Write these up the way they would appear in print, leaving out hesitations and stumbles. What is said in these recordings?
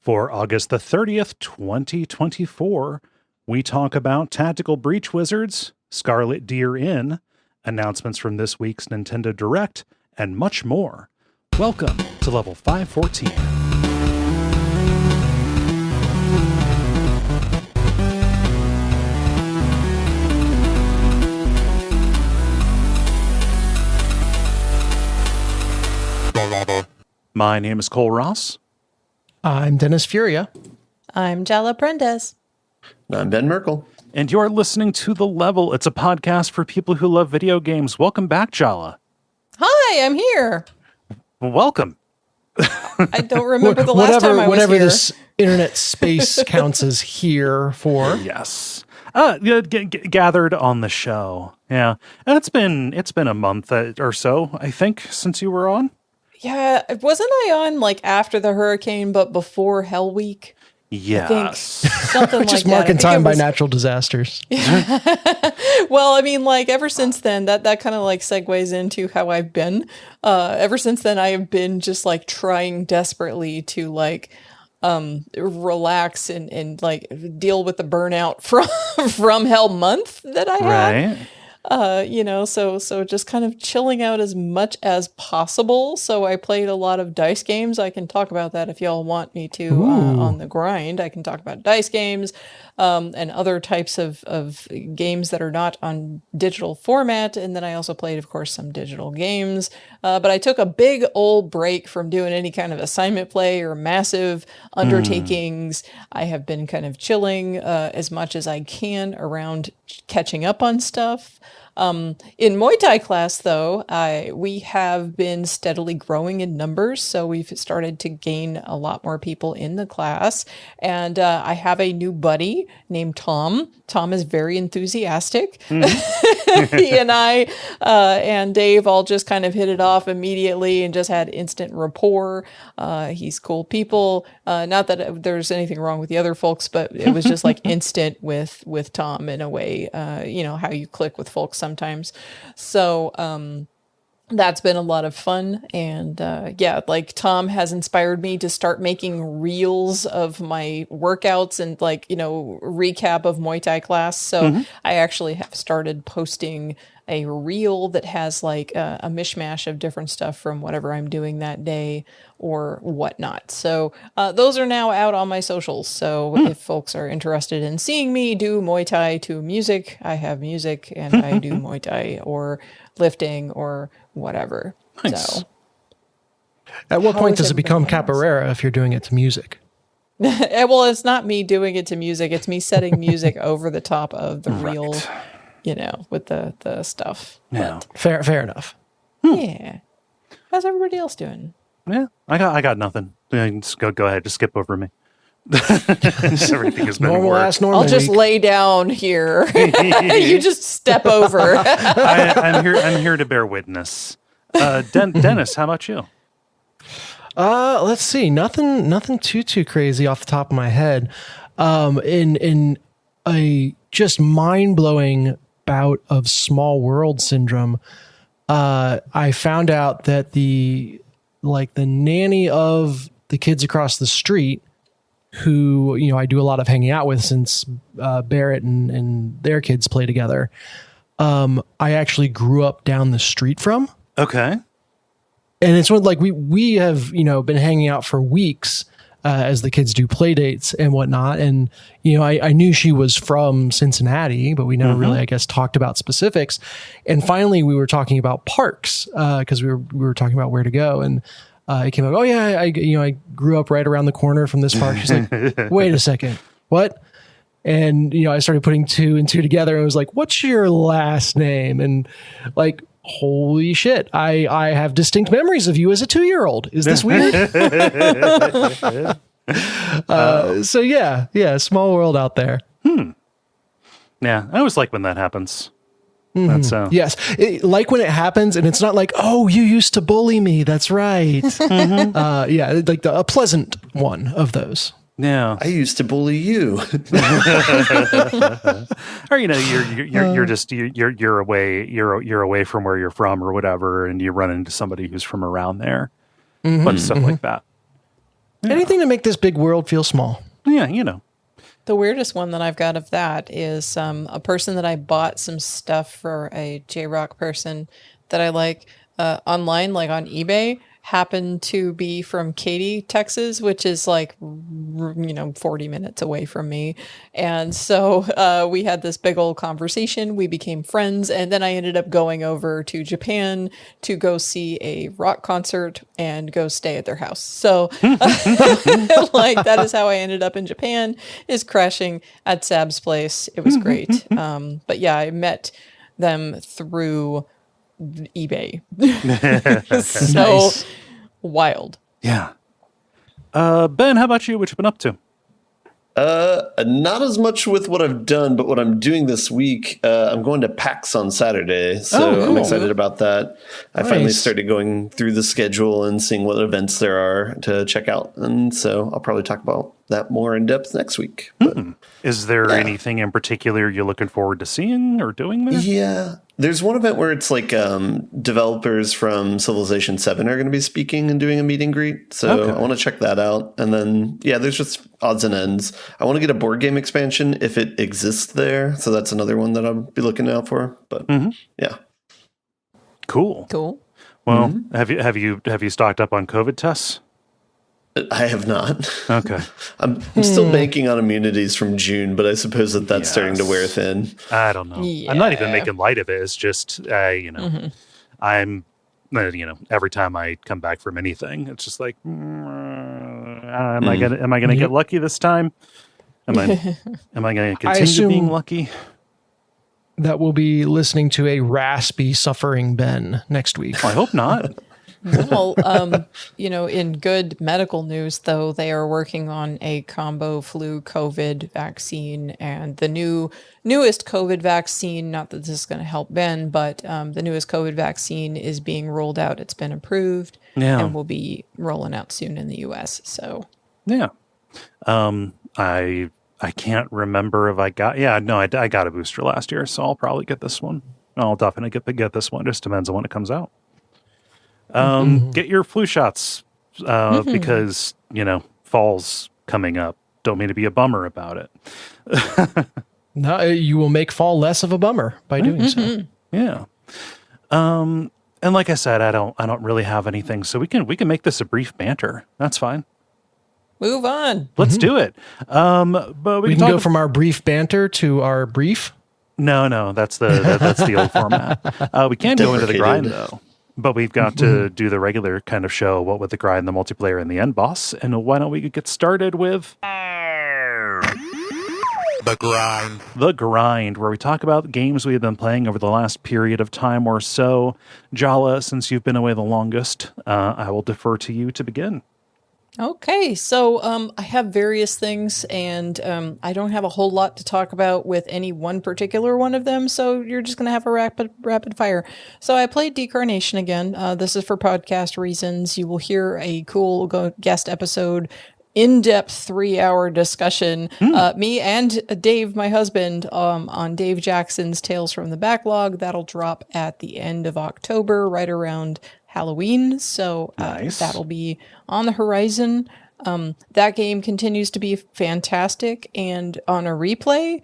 For August the 30th, 2024, we talk about Tactical Breach Wizards, Scarlet Deer Inn, announcements from this week's Nintendo Direct, and much more. Welcome to Level 514. My name is Cole Ross. I'm Dennis Furia. I'm Jala Prendez. I'm Ben Merkel. And you're listening to The Level. It's a podcast for people who love video games. Welcome back, Jala. Hi, I'm here. Welcome. I don't remember the last time I was whatever here. This internet space counts as here for. Yes. Gathered on the show. Yeah. And it's been a month or so, I think, since you were on. Yeah, wasn't I on like after the hurricane, but before Hell Week? Yes. I think something like Just that. marking time by natural disasters. Well, I mean, like ever since then, that kind of like segues into how I've been. Ever since then, I have been just like trying desperately to like relax and like deal with the burnout from Hell Month that I had. Right. So just kind of chilling out as much as possible. So I played a lot of dice games. I can talk about that if y'all want me to on the grind. I can talk about dice games and other types of games that are not on digital format. And then I also played, of course, some digital games. But I took a big old break from doing any kind of assignment play or massive undertakings. I have been kind of chilling as much as I can around catching up on stuff. In Muay Thai class, though, we have been steadily growing in numbers, so we've started to gain a lot more people in the class. And I have a new buddy named Tom. Tom is very enthusiastic. He and I and Dave all just kind of hit it off immediately and just had instant rapport. He's cool people. Not that there's anything wrong with the other folks, but it was just like instant with Tom in a way, how you click with folks sometimes. So that's been a lot of fun. And like Tom has inspired me to start making reels of my workouts and like, recap of Muay Thai class. So I actually have started posting a reel that has like a mishmash of different stuff from whatever I'm doing that day or whatnot. So those are now out on my socials. So if folks are interested in seeing me do Muay Thai to music, I have music and I do Muay Thai or lifting or whatever. Nice. So At what point does it become everybody else? capoeira if you're doing it to music? Well, it's not me doing it to music. It's me setting music over the top of the reel, with the stuff. Yeah. But, Fair enough. yeah. How's everybody else doing? Yeah. I got nothing. Just go ahead. Just skip over me. Everything has been Normal work. ass normal. I'll just lay down here. You just step over. I'm here to bear witness. Dennis, how about you? Let's see. Nothing too crazy off the top of my head. In a just mind-blowing bout of small world syndrome, I found out that the nanny of the kids across the street, who I do a lot of hanging out with since Barrett and their kids play together, I actually grew up down the street from. Okay. And it's when we have been hanging out for weeks as the kids do play dates and whatnot. And I knew she was from Cincinnati, but we never really, I guess, talked about specifics. And finally, we were talking about parks because we were talking about where to go. And it came up, oh yeah, I grew up right around the corner from this park. She's like, wait a second, what? And I started putting two and two together. And I was like, what's your last name? And like, holy shit, I have distinct memories of you as a 2-year-old. Is this weird? So yeah, small world out there. Yeah, I always like when that happens. That's Yes, like when it happens and it's not like, oh, you used to bully me. That's right. Yeah, like a pleasant one of those. Yeah. I used to bully you. Or you're away from where you're from or whatever, and you run into somebody who's from around there. Bunch of stuff like that. Anything to make this big world feel small. Yeah, you know. The weirdest one that I've got of that is a person that I bought some stuff for, a J-Rock person that I like online, like on eBay, happened to be from Katy, Texas, which is like, 40 minutes away from me. And so we had this big old conversation. We became friends. And then I ended up going over to Japan to go see a rock concert and go stay at their house. So like that is how I ended up in Japan, is crashing at Sab's place. It was great. But yeah, I met them through eBay. So Nice. wild. Yeah. Ben, how about you? What you been up to? Not as much with what I've done, but what I'm doing this week. I'm going to PAX on Saturday, so cool. I'm excited about that. I finally Nice. started going through the schedule and seeing what events there are to check out, and so I'll probably talk about that more in depth next week. But Is there anything in particular you're looking forward to seeing or doing there? yeah, there's one event where it's like developers from Civilization 7 are going to be speaking and doing a meet and greet. So Okay. I want to check that out. And then, yeah, there's just odds and ends. I want to get a board game expansion if it exists there. So that's another one that I'll be looking out for. But yeah. Cool. Cool. Well, have you stocked up on COVID tests? I have not. Okay. I'm still banking on immunities from June, but I suppose that's starting to wear thin. I don't know. I'm not even making light of it. It's just, I'm, every time I come back from anything, it's just like, am I gonna get lucky this time? Am I gonna continue assume- being lucky? That we'll be listening to a raspy, suffering Ben next week. I hope not. Well, in good medical news, though, they are working on a combo flu COVID vaccine, and the newest COVID vaccine, not that this is going to help Ben, but the newest COVID vaccine is being rolled out. It's been approved and will be rolling out soon in the US. So, yeah. I can't remember if I got, I got a booster last year, so I'll probably get this one. I'll definitely get this one. Just depends on when it comes out. Get your flu shots because, fall's coming up. Don't mean to be a bummer about it. No, you will make fall less of a bummer by doing so. Yeah. And like I said, I don't really have anything, so we can make this a brief banter. That's fine. move on. Let's do it. But We can go from our brief banter to our brief. No, that's the old format. We can go into the grind Deprecated. though. But we've got to do the regular kind of show, what with the grind, the multiplayer, and the end boss. And why don't we get started with The grind. The Grind, where we talk about games we have been playing over the last period of time or so. Jala, since you've been away the longest, I will defer to you to begin. Okay, so I have various things, and I don't have a whole lot to talk about with any one particular one of them, so you're just going to have a rapid fire. So I played Decarnation again. This is for podcast reasons. You will hear a cool guest episode, in-depth 3-hour discussion, me and Dave, my husband, on Dave Jackson's Tales from the Backlog. That'll drop at the end of October, right around Halloween, so Nice. that'll be on the horizon. That game continues to be fantastic, and on a replay,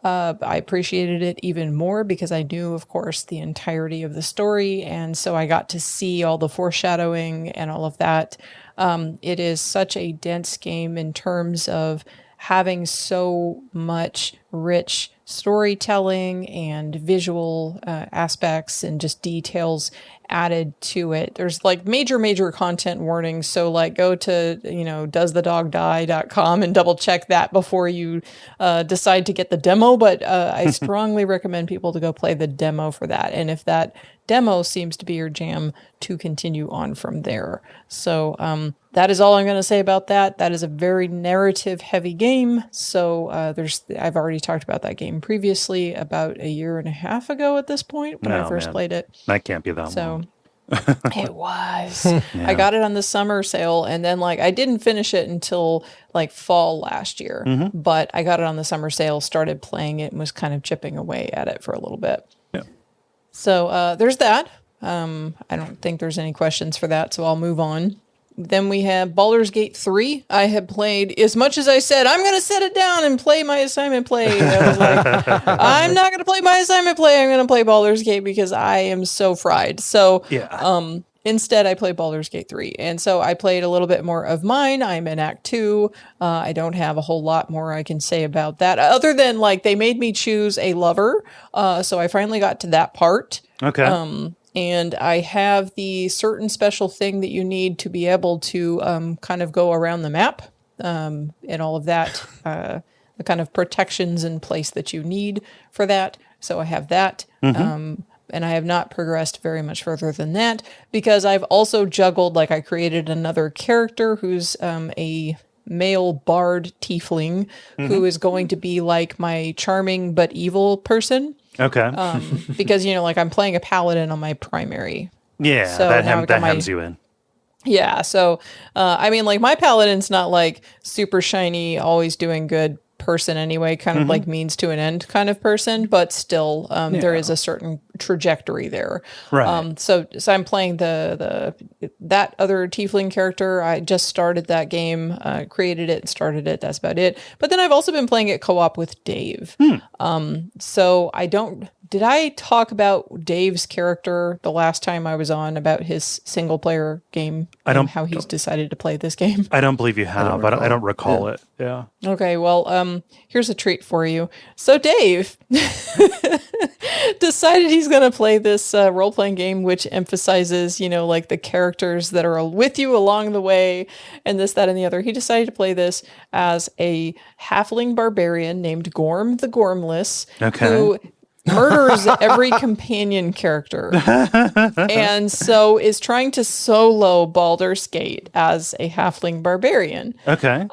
I appreciated it even more because I knew, of course, the entirety of the story, and so I got to see all the foreshadowing and all of that. It is such a dense game in terms of having so much rich storytelling and visual aspects and just details added to it. There's like major content warnings. So like go to, doesthedogdie.com and double check that before you decide to get the demo. But I strongly recommend people to go play the demo for that. And if that demo seems to be your jam, to continue on from there. So that is all I'm going to say about that. That is a very narrative heavy game. So I've already talked about that game previously, about 1.5 years ago at this point when I first played it. That can't be that long. So it was. I got it on the summer sale, and then I didn't finish it until fall last year. But I got it on the summer sale, started playing it, and was kind of chipping away at it for a little bit. Yeah. So there's that. I don't think there's any questions for that, so I'll move on. Then we have Baldur's Gate 3. I have played as much as I said, I'm going to set it down and play my assignment play. I was like, I'm not going to play my assignment play. I'm going to play Baldur's Gate because I am so fried. So instead, I played Baldur's Gate 3. And so I played a little bit more of mine. I'm in Act 2. I don't have a whole lot more I can say about that, other than like they made me choose a lover. So I finally got to that part. Okay. And I have the certain special thing that you need to be able to kind of go around the map and all of that, the kind of protections in place that you need for that. So I have that. And I have not progressed very much further than that because I've also juggled, like I created another character who's a male bard tiefling who is going to be like my charming but evil person. Okay. Because, like I'm playing a paladin on my primary. Yeah, so that hems you in. Yeah, so, I mean, like my paladin's not like super shiny, always doing good person anyway, kind of like means to an end kind of person, but still there is a certain trajectory there. Right. So I'm playing that other tiefling character. I just started that game, created it and started it. That's about it. But then I've also been playing it co-op with Dave. So did I talk about Dave's character the last time I was on about his single player game and how he's decided to play this game? I don't believe you have. I don't recall it. Yeah. Okay, well, here's a treat for you. So Dave decided he's going to play this role-playing game which emphasizes, like the characters that are with you along the way and this, that, and the other. He decided to play this as a halfling barbarian named Gorm the Gormless, who murders every companion character and so is trying to solo Baldur's Gate as a halfling barbarian. Okay.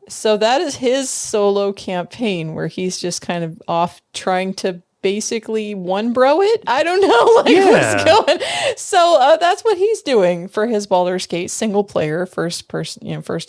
So that is his solo campaign where he's just kind of off trying to basically one bro it. I don't know what's going. So that's what he's doing for his Baldur's Gate single player first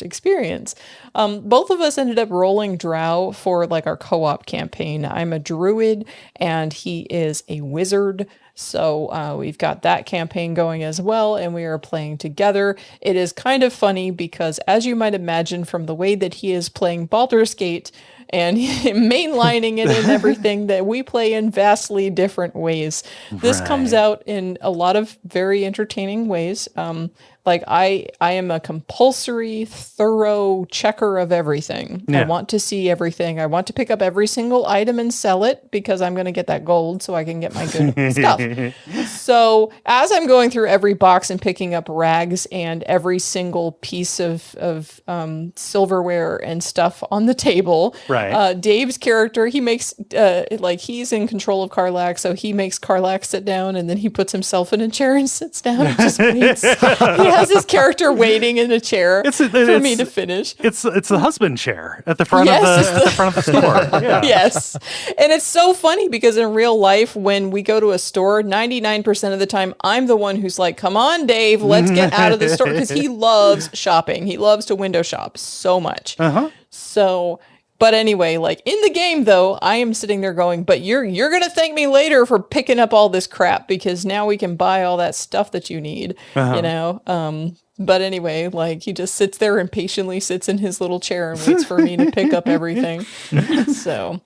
experience. Both of us ended up rolling drow for like our co-op campaign. I'm a druid and he is a wizard. So we've got that campaign going as well, and we are playing together. It is kind of funny because, as you might imagine from the way that he is playing Baldur's Gate and mainlining it and everything, that we play in vastly different ways. This comes out in a lot of very entertaining ways. Like I am a compulsory, thorough checker of everything. I want to see everything. I want to pick up every single item and sell it because I'm going to get that gold so I can get my good stuff. So as I'm going through every box and picking up rags and every single piece of silverware and stuff on the table, Dave's character, he makes he's in control of Karlak, so he makes Karlak sit down and then he puts himself in a chair and sits down and just waits. He has his character waiting in a chair for me to finish. It's the husband chair at the front of the store. Yeah. Yes. And it's so funny because in real life, when we go to a store, 99% of the time, I'm the one who's like, come on, Dave, let's get out of the store. Because he loves shopping. He loves to window shop so much. So... But anyway, like in the game, though, I am sitting there going, but you're going to thank me later for picking up all this crap because now we can buy all that stuff that you need, But anyway, like he just sits there and patiently sits in his little chair and waits for me to pick up everything. So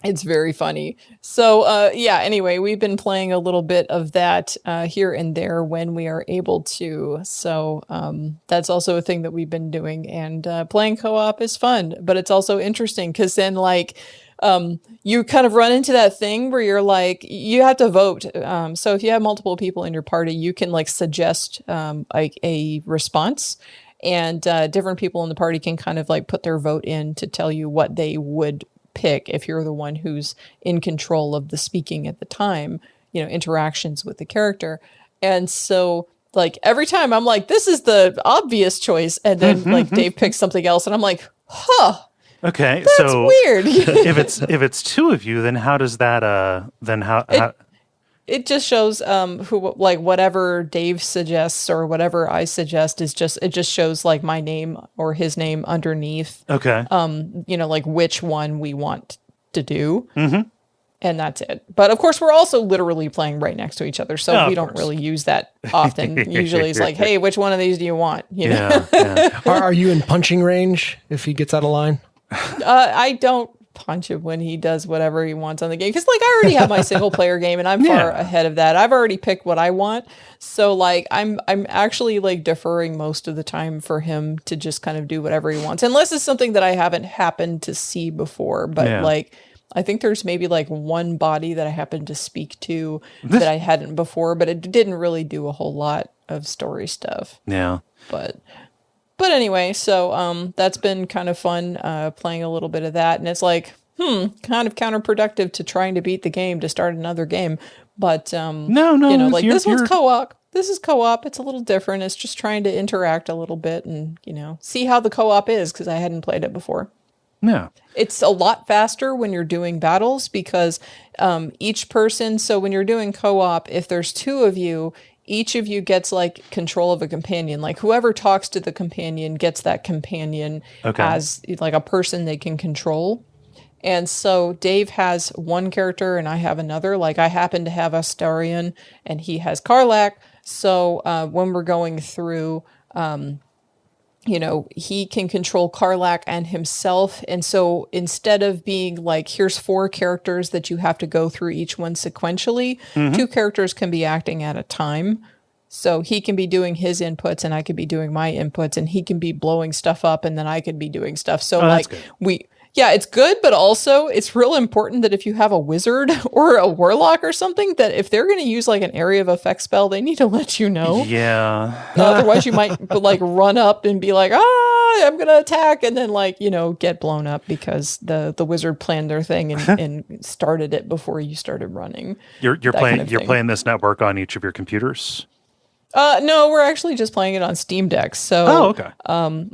it's very funny. So anyway, we've been playing a little bit of that here and there when we are able to. So that's also a thing that we've been doing. And playing co-op is fun, but it's also interesting because then like you kind of run into that thing where you're like, you have to vote. So if you have multiple people in your party, you can like suggest like a response. And different people in the party can kind of like put their vote in to tell you what they would pick if you're the one who's in control of the speaking at the time, interactions with the character. And so like every time I'm like, this is the obvious choice. And then like Dave picks something else and I'm like, okay. That's so weird. if it's two of you, then how does that, it just shows who like whatever Dave suggests or whatever I suggest it just shows like my name or his name underneath. Okay. Like which one we want to do. And that's it. But of course, we're also literally playing right next to each other, so we don't course. really use that often. Usually, it's like, "Hey, which one of these do you want?" You know? Yeah. Are you in punching range if he gets out of line? I don't punch him when he does whatever he wants on the game, because like I already have my single player game, and I'm far ahead of that. I've already picked what I want, so like I'm actually like deferring most of the time for him to just kind of do whatever he wants, unless it's something that I haven't happened to see before. But like, I think there's maybe like one body that I happened to speak to that I hadn't before, but it didn't really do a whole lot of story stuff. Yeah. But anyway, so that's been kind of fun playing a little bit of that. And it's like, kind of counterproductive to trying to beat the game to start another game. But, No, you know, like this one's you're- co-op. This is co-op. It's a little different. It's just trying to interact a little bit and, you know, see how the co-op is, because I hadn't played it before. Yeah. It's a lot faster when you're doing battles because each person, so when you're doing co-op, if there's two of you, each of you gets like control of a companion. Like whoever talks to the companion gets that companion as like a person they can control. And so Dave has one character and I have another. Like I happen to have Astarion and he has Karlach. So when we're going through, you know, he can control Karlach and himself. And so instead of being like, here's 4 characters that you have to go through each one sequentially, 2 characters can be acting at a time. So he can be doing his inputs and I could be doing my inputs, and he can be blowing stuff up and then I could be doing stuff. So like yeah, it's good, but also it's real important that if you have a wizard or a warlock or something, that if they're going to use like an area of effect spell, they need to let you know. Yeah. Otherwise you might like run up and be like, I'm going to attack, and then like, you know, get blown up because the wizard planned their thing and started it before you started running. You're playing this network on each of your computers? No, we're actually just playing it on Steam Deck. So, okay. My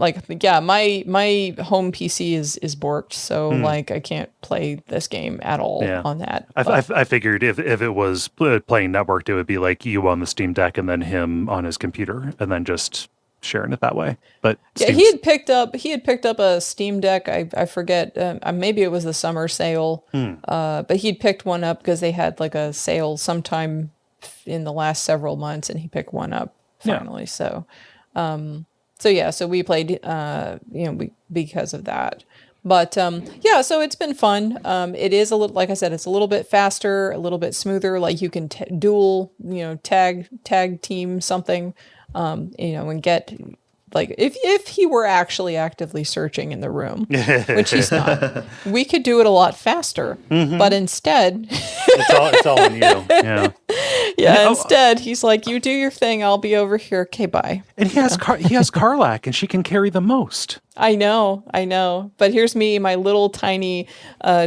home PC is borked, so like I can't play this game at all on that. I figured if it was playing networked, it would be like you on the Steam Deck and then him on his computer, and then just sharing it that way. But he had picked up a Steam Deck. I forget. Maybe it was the summer sale. But he'd picked one up because they had like a sale sometime in the last several months, and he picked one up finally. So we played, because of that. But so it's been fun. It is a little, like I said, it's a little bit faster, a little bit smoother. Like you can dual, tag team something, and get. Like if he were actually actively searching in the room, which he's not, we could do it a lot faster. But instead, it's all on you. Yeah. Instead, he's like, "You do your thing. I'll be over here. Okay, bye." And he has Karlach, and she can carry the most. I know. But here's me, my little tiny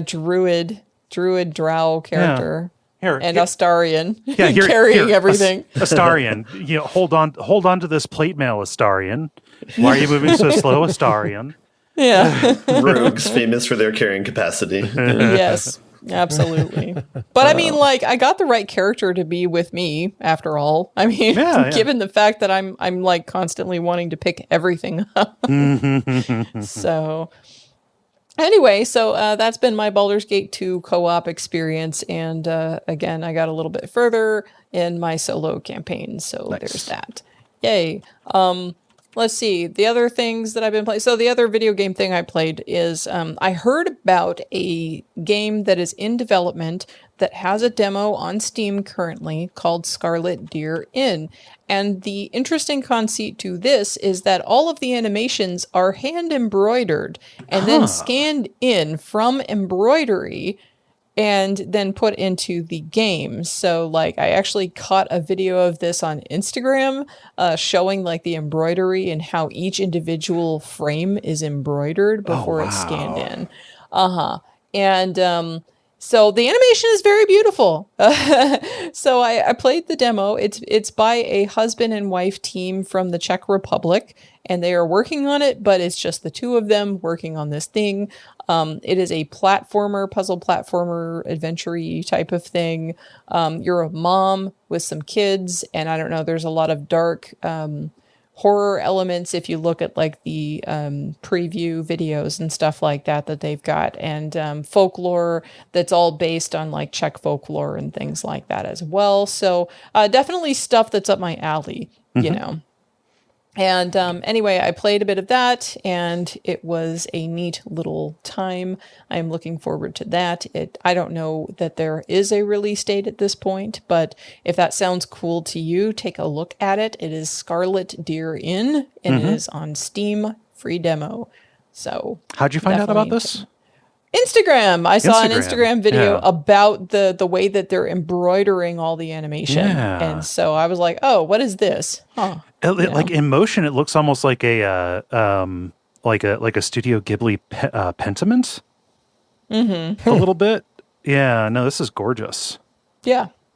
druid drow character. And Astarion carrying everything. Astarion, hold on to this plate mail, Astarion. Why are you moving so slow, Astarion? Yeah. Rogues famous for their carrying capacity. Yes, absolutely. But I mean, like, I got the right character to be with me after all. I mean, given the fact that I'm like constantly wanting to pick everything up. So anyway, so that's been my Baldur's Gate 2 co-op experience. And again, I got a little bit further in my solo campaign. So There's that. Yay. Let's see. The other things that I've been playing. So the other video game thing I played is I heard about a game that is in development that has a demo on Steam currently called Scarlet Deer Inn. And the interesting conceit to this is that all of the animations are hand embroidered and then scanned in from embroidery and then put into the game. So like I actually caught a video of this on Instagram showing like the embroidery and how each individual frame is embroidered before it's scanned in. And so the animation is very beautiful. So I played the demo. It's by a husband and wife team from the Czech Republic, and they are working on it, but it's just the two of them working on this thing. It is a puzzle platformer, adventure-y type of thing. You're a mom with some kids, and I don't know, there's a lot of dark horror elements if you look at like the preview videos and stuff like that they've got, and folklore that's all based on like Czech folklore and things like that as well. So definitely stuff that's up my alley, you know. And anyway, I played a bit of that, and it was a neat little time. I'm looking forward to that. I don't know that there is a release date at this point, but if that sounds cool to you, take a look at it. It is Scarlet Deer Inn, and it is on Steam, free demo. So how'd you find out about this? Instagram. I saw an Instagram video about the way that they're embroidering all the animation. Yeah. And so I was like, oh, what is this? Huh. Like in motion, it looks almost like a Studio Ghibli Pentiment. A little bit. Yeah, no, this is gorgeous.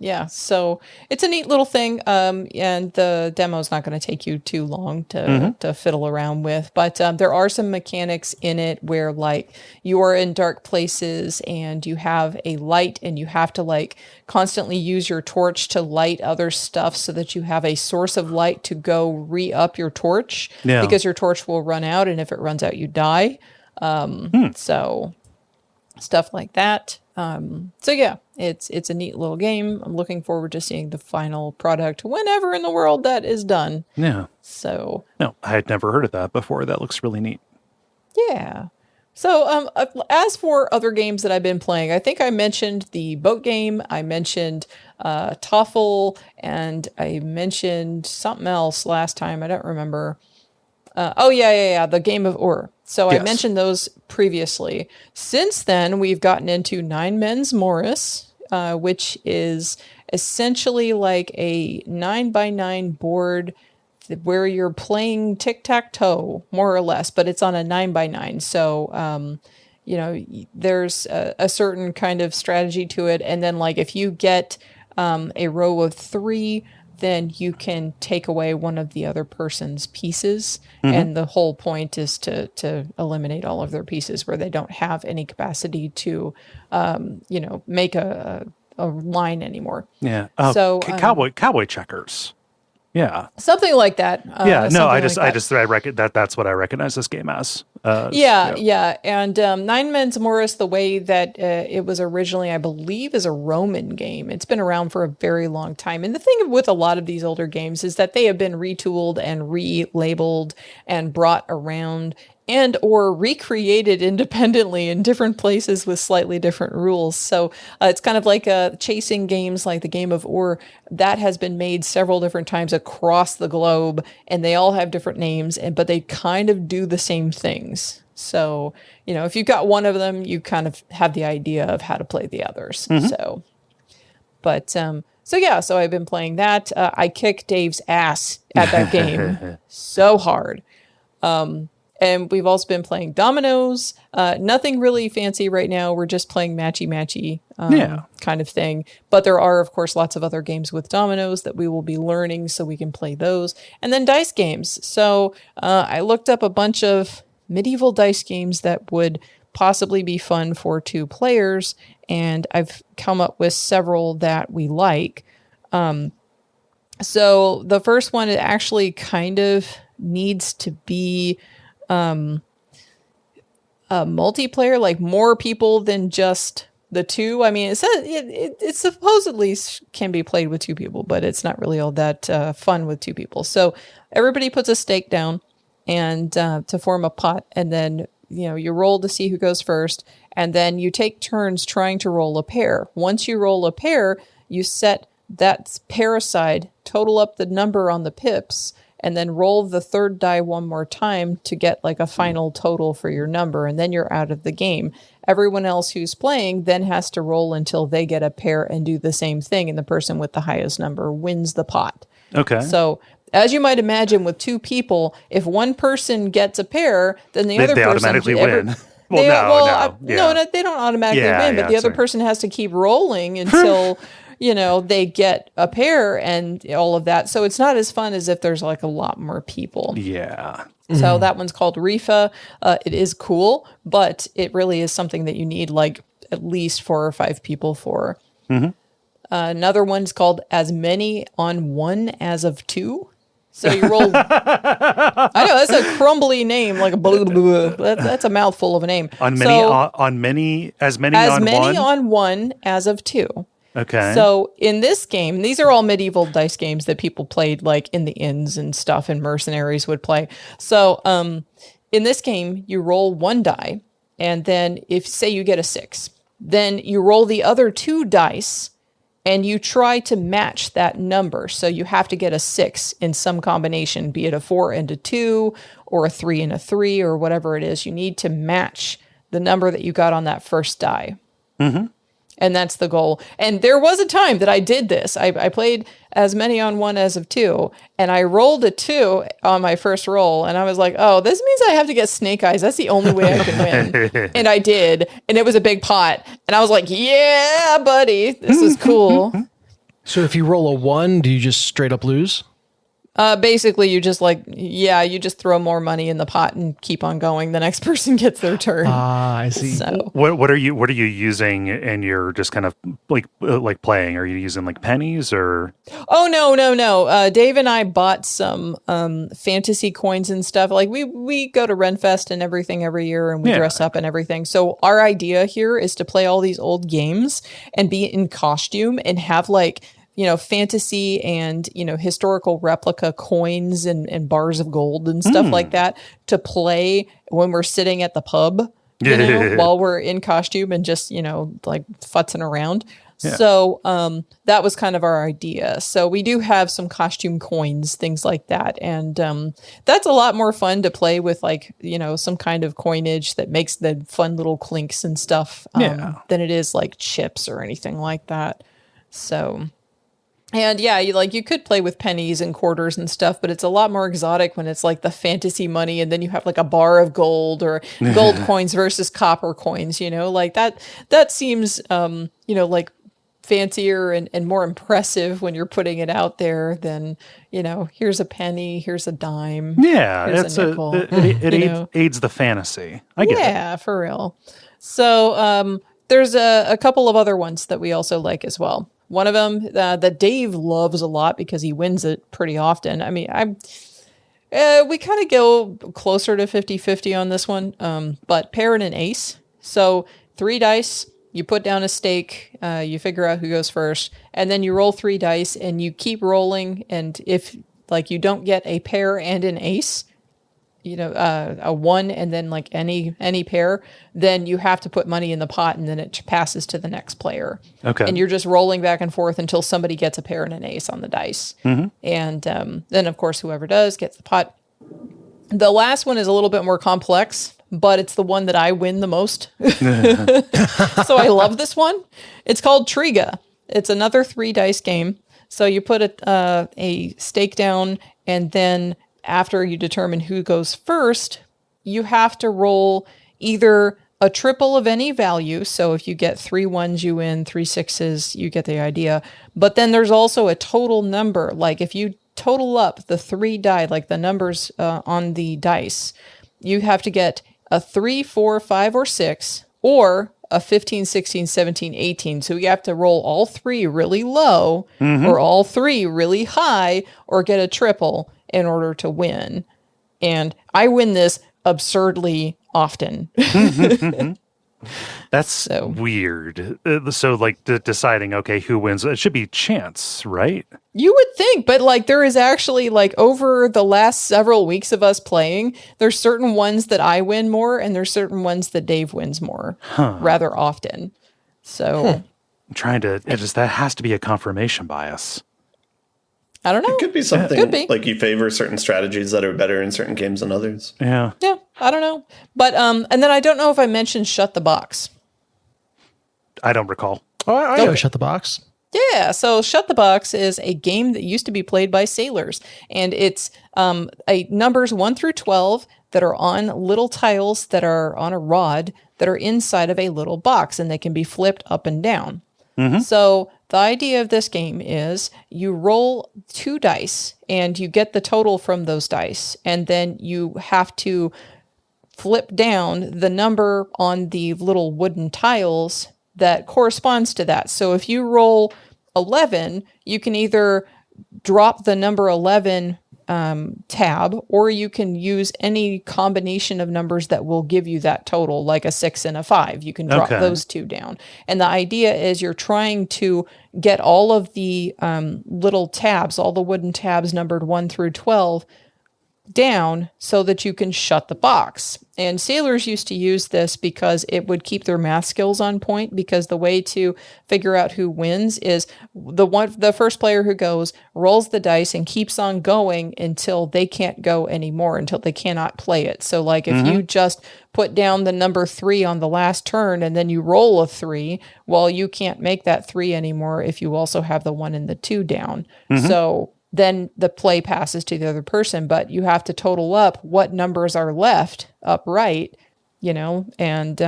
Yeah. So it's a neat little thing. And the demo is not going to take you too long to fiddle around with. But there are some mechanics in it where like you are in dark places and you have a light and you have to like constantly use your torch to light other stuff so that you have a source of light to go re-up your torch, because your torch will run out, and if it runs out, you die. So stuff like that. So yeah, it's a neat little game. I'm looking forward to seeing the final product whenever in the world that is done. Yeah. So no, I had never heard of that before. That looks really neat. Yeah. So as for other games that I've been playing, I think I mentioned the boat game. I mentioned TOEFL, and I mentioned something else last time. I don't remember. The game of Ur. So I mentioned those previously. Since then, we've gotten into Nine Men's Morris, which is essentially like a 9x9 board where you're playing tic-tac-toe, more or less, but it's on a 9x9. So, there's a certain kind of strategy to it. And then like if you get a row of 3, then you can take away one of the other person's pieces. And the whole point is to eliminate all of their pieces where they don't have any capacity to, make a line anymore. Yeah. So cowboy checkers. Yeah. Something like that. I reckon that's what I recognize this game as. And Nine Men's Morris, the way that it was originally, I believe, is a Roman game. It's been around for a very long time. And the thing with a lot of these older games is that they have been retooled and relabeled and brought around and or recreated independently in different places with slightly different rules. So it's kind of like chasing games like the game of Ur that has been made several different times across the globe, and they all have different names, but they kind of do the same things. So, if you've got one of them, you kind of have the idea of how to play the others. So I've been playing that. I kick Dave's ass at that game so hard. And we've also been playing dominoes. Nothing really fancy right now. We're just playing matchy-matchy kind of thing. But there are, of course, lots of other games with dominoes that we will be learning so we can play those. And then dice games. So I looked up a bunch of medieval dice games that would possibly be fun for 2 players. And I've come up with several that we like. So the first one, it actually kind of needs to be a multiplayer, like more people than just the 2. I mean, it supposedly can be played with 2 people, but it's not really all that fun with 2 people. So everybody puts a stake down and to form a pot, and then you roll to see who goes first, and then you take turns trying to roll a pair. Once you roll a pair, you set that pair aside, total up the number on the pips, and then roll the third die one more time to get like a final total for your number, and then you're out of the game. Everyone else who's playing then has to roll until they get a pair and do the same thing, and the person with the highest number wins the pot. Okay. So as you might imagine, with 2 people, if one person gets a pair, then the other they person automatically win. They don't automatically win, but the other person has to keep rolling until they get a pair and all of that. So it's not as fun as if there's like a lot more people. Yeah. So that one's called Rifa. It is cool, but it really is something that you need like at least 4 or 5 people for. Another one's called As Many on One as of 2. So you roll. I know that's a crumbly name, like a blah, blah, blah. That's a mouthful of a name. As many on one as of 2. Okay. So in this game, these are all medieval dice games that people played like in the inns and stuff, and mercenaries would play. So in this game, you roll 1 die, and then if say you get a 6, then you roll the other 2 dice. And you try to match that number. So you have to get a 6 in some combination, be it a 4 and a 2, or a 3 and a 3, or whatever it is. You need to match the number that you got on that first die. Mm-hmm. And that's the goal. And there was a time that I did this. I played as many on 1 as of 2, and I rolled a 2 on my first roll, and I was like, oh, this means I have to get snake eyes. That's the only way I can win. And I did, and it was a big pot. And I was like, yeah, buddy, this is cool. So if you roll a 1, do you just straight up lose? Basically, you just you just throw more money in the pot and keep on going. The next person gets their turn. I see. So what are you using in your just kind of like playing? Are you using like pennies or? Oh no. Dave and I bought some fantasy coins and stuff. Like we go to Renfest and everything every year, and we dress up and everything. So our idea here is to play all these old games and be in costume and have like, fantasy and, historical replica coins and bars of gold and stuff like that to play when we're sitting at the pub, while we're in costume and just, like futzing around. Yeah. So that was kind of our idea. So we do have some costume coins, things like that. And that's a lot more fun to play with, like, some kind of coinage that makes the fun little clinks and stuff than it is like chips or anything like that. So... And you could play with pennies and quarters and stuff, but it's a lot more exotic when it's like the fantasy money, and then you have like a bar of gold or gold coins versus copper coins, like that seems, like fancier and more impressive when you're putting it out there than, here's a penny, here's a dime. Yeah, here's a nickel. It aids the fantasy. I get it. Yeah, for real. So there's a couple of other ones that we also like as well. One of them that Dave loves a lot because he wins it pretty often. I mean, we kind of go closer to 50-50 on this one, but pair and an ace. So 3 dice, you put down a stake, you figure out who goes first, and then you roll 3 dice and you keep rolling. And if like you don't get a pair and an ace, a 1 and then like any pair, then you have to put money in the pot, and then it passes to the next player. Okay. And you're just rolling back and forth until somebody gets a pair and an ace on the dice. Mm-hmm. And then, of course, whoever does gets the pot. The last one is a little bit more complex, but it's the one that I win the most. So I love this one. It's called Triga. It's another 3 dice game. So you put a stake down, and then after you determine who goes first, you have to roll either a triple of any value. So if you get 3 1s, you win, 3 6s, you get the idea. But then there's also a total number. Like if you total up the 3 die, like the numbers on the dice, you have to get a 3, 4, 5, or 6, or a 15, 16, 17, 18. So you have to roll all 3 really low, or all 3 really high, or get a triple in order to win. And I win this absurdly often. That's weird. So like deciding, okay, who wins, it should be chance, right? You would think, but like there is actually like over the last several weeks of us playing, there's certain ones that I win more, and there's certain ones that Dave wins more rather often. So I'm trying to, that has to be a confirmation bias. I don't know. It could be something like you favor certain strategies that are better in certain games than others. Yeah. Yeah, I don't know. But and then I don't know if I mentioned Shut the Box. I don't recall. Oh, I know Shut the Box. Yeah, so Shut the Box is a game that used to be played by sailors, and it's numbers 1 through 12 that are on little tiles that are on a rod that are inside of a little box, and they can be flipped up and down. Mm-hmm. So the idea of this game is you roll 2 dice and you get the total from those dice, and then you have to flip down the number on the little wooden tiles that corresponds to that. So if you roll 11, you can either drop the number 11 tab, or you can use any combination of numbers that will give you that total, like a 6 and a 5. You can drop those two down. And the idea is you're trying to get all of the little tabs, all the wooden tabs numbered 1 through 12, down so that you can shut the box. And sailors used to use this because it would keep their math skills on point, because the way to figure out who wins is the first player who goes rolls the dice and keeps on going until they can't go anymore, until they cannot play it. So like if you just put down the number 3 on the last turn and then you roll a 3, well, you can't make that 3 anymore if you also have the 1 and the 2 down. So then the play passes to the other person, but you have to total up what numbers are left upright, and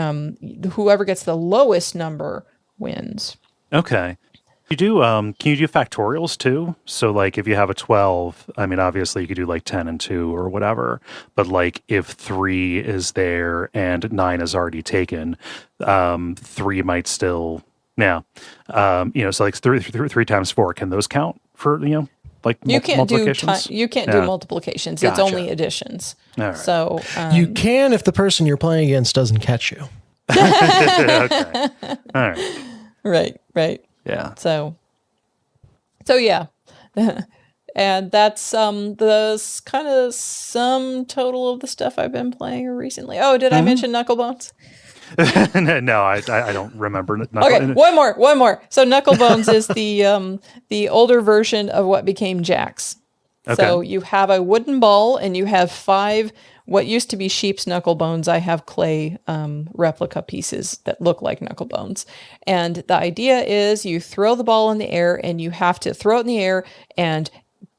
whoever gets the lowest number wins. Okay. You do, can you do factorials too? So like if you have a 12, I mean, obviously you could do like 10 and 2 or whatever, but like if 3 is there and 9 is already taken, 3 might still, so like 3 times 4, can those count for, like you can't multiplications? do multiplications. Gotcha. It's only additions. Right. So you can if the person you're playing against doesn't catch you. Okay. All right. Right. Yeah. So yeah. And that's the kind of sum total of the stuff I've been playing recently. Oh, did I mention Knucklebones? No, I don't remember. Okay, one more. So Knucklebones is the older version of what became Jax. Okay. So you have a wooden ball and you have 5 what used to be sheep's knuckle bones. I have clay replica pieces that look like knuckle bones. And the idea is you throw the ball in the air and you have to throw it in the air and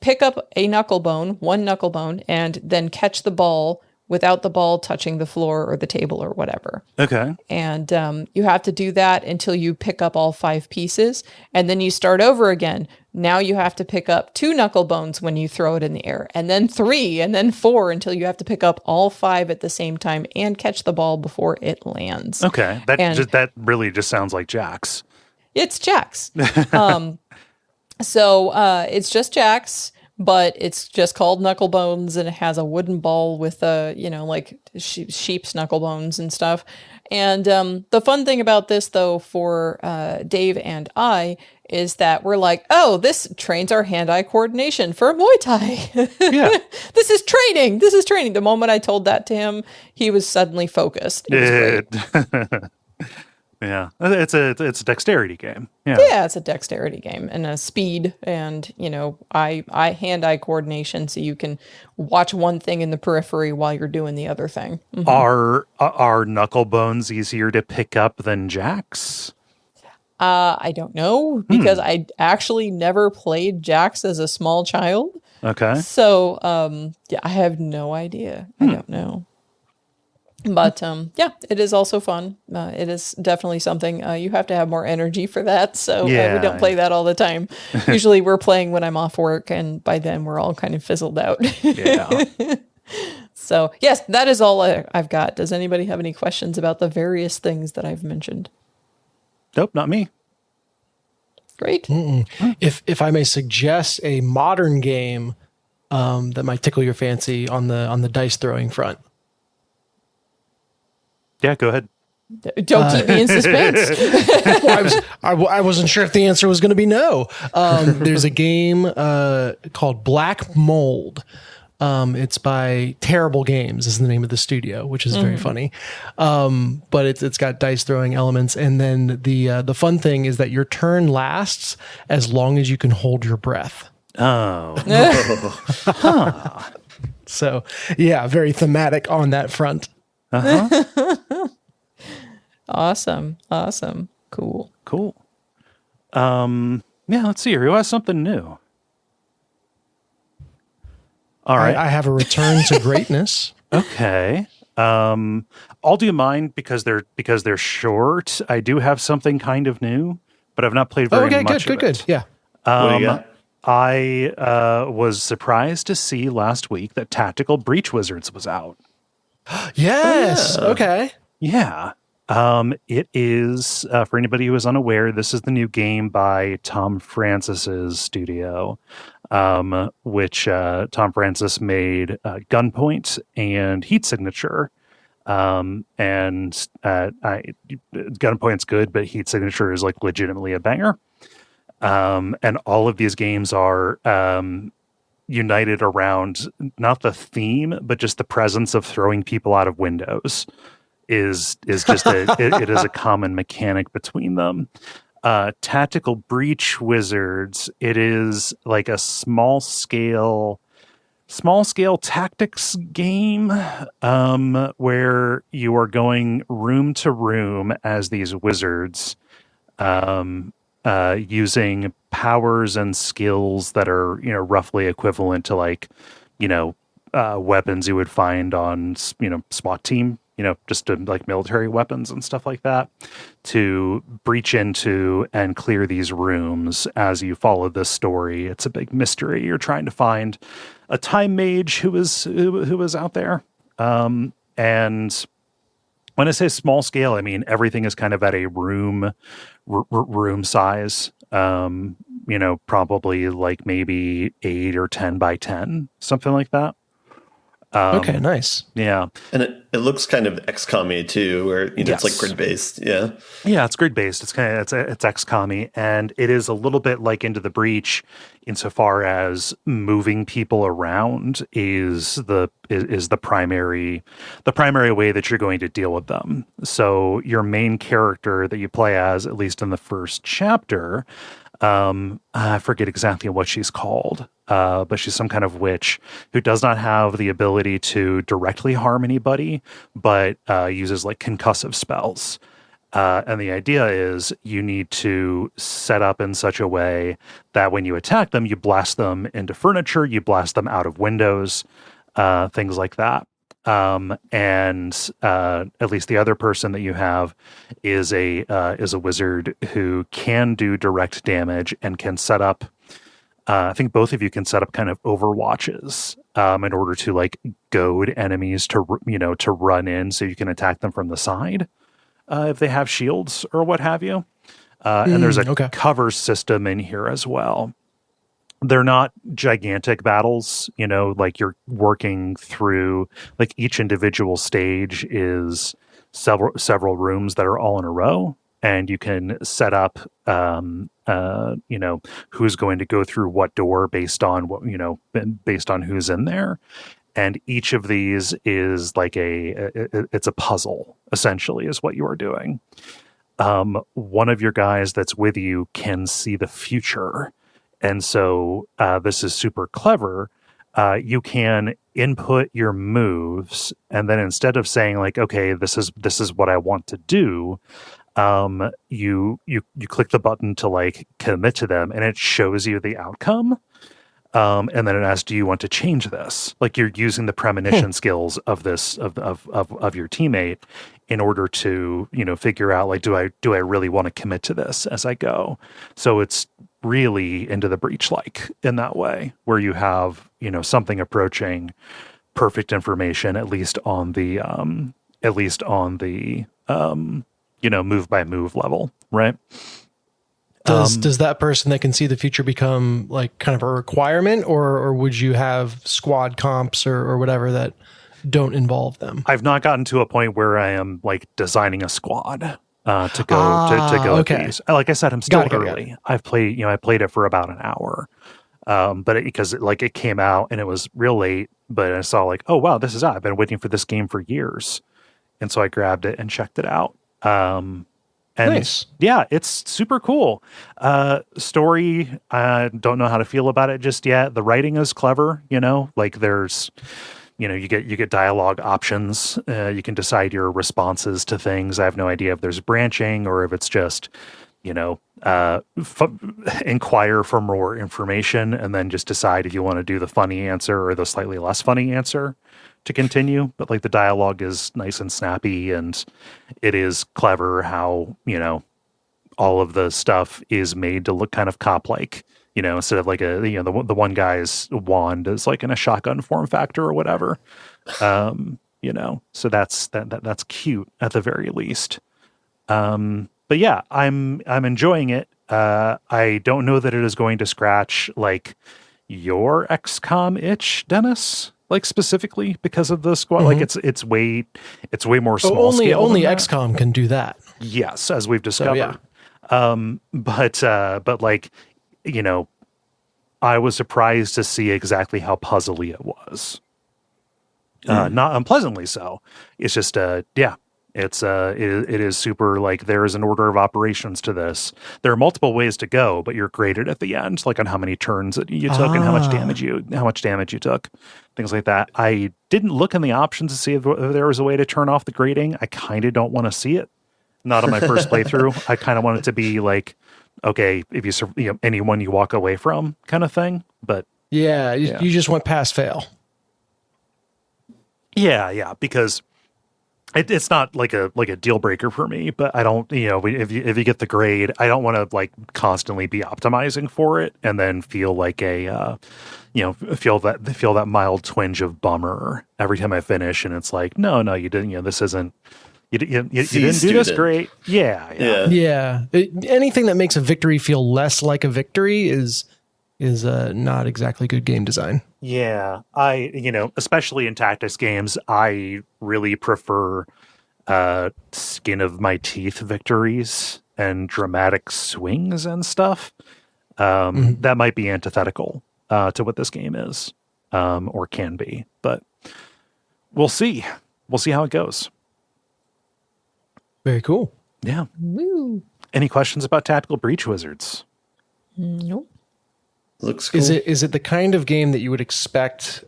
pick up a knuckle bone, one knuckle bone, and then catch the ball without the ball touching the floor or the table or whatever. Okay. And you have to do that until you pick up all 5 pieces. And then you start over again. Now you have to pick up 2 knuckle bones when you throw it in the air, and then 3, and then 4, until you have to pick up all 5 at the same time and catch the ball before it lands. Okay. That really just sounds like Jax. It's Jax. So it's just Jax, but it's just called Knuckle Bones, and it has a wooden ball with like sheep's knuckle bones and stuff. And the fun thing about this, though, for Dave and I, is that we're like, oh, this trains our hand-eye coordination for Muay Thai. Yeah. This is training. The moment I told that to him, he was suddenly focused. It was great. Yeah, it's a dexterity game. Yeah, it's a dexterity game and a speed and I hand-eye coordination, so you can watch one thing in the periphery while you're doing the other thing. Mm-hmm. Are knuckle bones easier to pick up than Jax? I don't know, because I actually never played Jax as a small child. Okay. So I have no idea. I don't know. But it is also fun. It is definitely something you have to have more energy for that. So we don't play that all the time. Usually we're playing when I'm off work, and by then we're all kind of fizzled out. Yeah. So yes, that is all I've got. Does anybody have any questions about the various things that I've mentioned? Nope, not me. Great. If I may suggest a modern game that might tickle your fancy on the dice throwing front. Yeah, go ahead. Don't keep me in suspense. Well, I wasn't sure if the answer was going to be no. There's a game called Black Mold. It's by Terrible Games is the name of the studio, which is very funny. But it's got dice throwing elements, and then the fun thing is that your turn lasts as long as you can hold your breath. Oh. So yeah, very thematic on that front. Uh-huh. Awesome. Cool. Yeah, let's see here. Who has something new? All right. I have a return to greatness. Okay. I'll do mine because they're short. I do have something kind of new, but I've not played very much of it. Good. Yeah. What do you got? I was surprised to see last week that Tactical Breach Wizards was out. Yes. Okay. Yeah. It is, for anybody who is unaware, this is the new game by Tom Francis's studio, which Tom Francis made Gunpoint and Heat Signature. Gunpoint's good, but Heat Signature is like legitimately a banger. And all of these games are united around not the theme, but just the presence of throwing people out of windows. Is just it is a common mechanic between them. Tactical Breach Wizards, it is like a small scale tactics game where you are going room to room as these wizards, using powers and skills that are, roughly equivalent to like, weapons you would find on, SWAT team, just to, like military weapons and stuff like that, to breach into and clear these rooms as you follow this story. It's a big mystery. You're trying to find a time mage who was out there. And when I say small scale, I mean everything is kind of at a room size. Probably like maybe 8 or 10 by 10, something like that. Okay, nice. Yeah. And it looks kind of XCOM-y too, where Yes. it's like grid-based. Yeah. Yeah, it's grid-based. It's XCOM-y, and it is a little bit like Into the Breach insofar as moving people around is the primary way that you're going to deal with them. So your main character that you play as, at least in the first chapter, I forget exactly what she's called, but she's some kind of witch who does not have the ability to directly harm anybody, but uses like concussive spells. And the idea is you need to set up in such a way that when you attack them, you blast them into furniture, you blast them out of windows, things like that. And at least the other person that you have is a wizard who can do direct damage and can set up. I think both of you can set up kind of overwatches in order to like goad enemies to run in, so you can attack them from the side if they have shields or what have you. And there's a cover system in here as well. They're not gigantic battles, like you're working through, like each individual stage is several rooms that are all in a row, and you can set up, who's going to go through what door based on what, based on who's in there. And each of these is like it's a puzzle, essentially, is what you are doing. One of your guys that's with you can see the future. And so this is super clever. You can input your moves, and then instead of saying like, okay, this is what I want to do, you click the button to like commit to them, and it shows you the outcome. And then it asks, do you want to change this? Like you're using the premonition skills of this of your teammate in order to figure out like, do I really want to commit to this as I go? So it's really Into the Breach like in that way, where you have something approaching perfect information, at least on the move by move level, right? Does that person that can see the future become like kind of a requirement, or would you have squad comps or whatever that don't involve them? I've not gotten to a point where I am like designing a squad to go with these. Like I said, I'm still early. I've played, I played it for about an hour, but because it came out and it was real late. But I saw like, oh wow, this is out. I've been waiting for this game for years, and so I grabbed it and checked it out. And nice. Yeah, it's super cool. Story, I don't know how to feel about it just yet. The writing is clever, like there's, you get dialogue options. You can decide your responses to things. I have no idea if there's branching or if it's just, inquire for more information and then just decide if you want to do the funny answer or the slightly less funny answer to continue. But like the dialogue is nice and snappy, and it is clever how, all of the stuff is made to look kind of cop-like, instead of like the one guy's wand is like in a shotgun form factor or whatever. So that's cute at the very least. But yeah, I'm enjoying it. I don't know that it is going to scratch like your XCOM itch, Dennis, like specifically because of the squad. Like it's way more small scale. Only than that. XCOM can do that. Yes, as we've discovered. yeah. But like, you know, I was surprised to see exactly how puzzly it was. Not unpleasantly so. It's just yeah. It is super, like, there is an order of operations to this. There are multiple ways to go, but you're graded at the end, like on how many turns that you took and how much damage you took, things like that. I didn't look in the options to see if there was a way to turn off the grading. I kind of don't want to see it. Not on my first playthrough. I kind of want it to be like, okay, if you anyone you walk away from kind of thing. But you just went pass fail. Yeah, because it's not like a deal breaker for me, but I don't, if you get the grade, I don't want to like constantly be optimizing for it and then feel like feel that mild twinge of bummer every time I finish. And it's like, no, you didn't, this isn't, you didn't do this great. Yeah. Anything that makes a victory feel less like a victory is not exactly good game design. Yeah, especially in tactics games, I really prefer skin of my teeth victories and dramatic swings and stuff. That might be antithetical to what this game is, or can be, but we'll see. We'll see how it goes. Very cool. Yeah. Woo. Any questions about Tactical Breach Wizards? Nope. Looks cool. Is it the kind of game that you would expect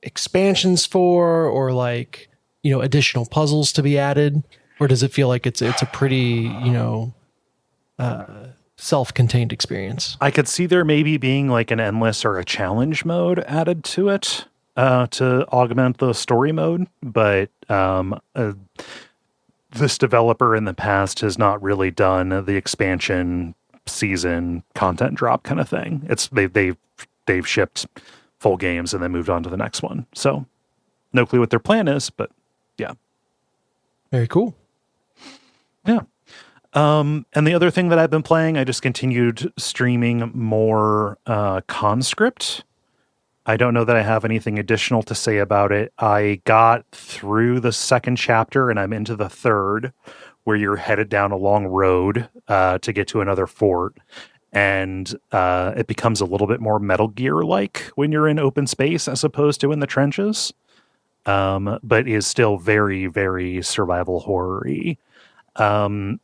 expansions for, or like, additional puzzles to be added, or does it feel like it's a pretty self-contained experience? I could see there maybe being like an endless or a challenge mode added to it to augment the story mode, but this developer in the past has not really done the expansion season content drop kind of thing. It's they've shipped full games and then moved on to the next one. So no clue what their plan is, but yeah. Very cool. Yeah. And the other thing that I've been playing, I just continued streaming more Conscript. I don't know that I have anything additional to say about it. I got through the second chapter and I'm into the third, where you're headed down a long road to get to another fort. And it becomes a little bit more Metal Gear-like when you're in open space as opposed to in the trenches. But is still very, very survival horror-y. I'm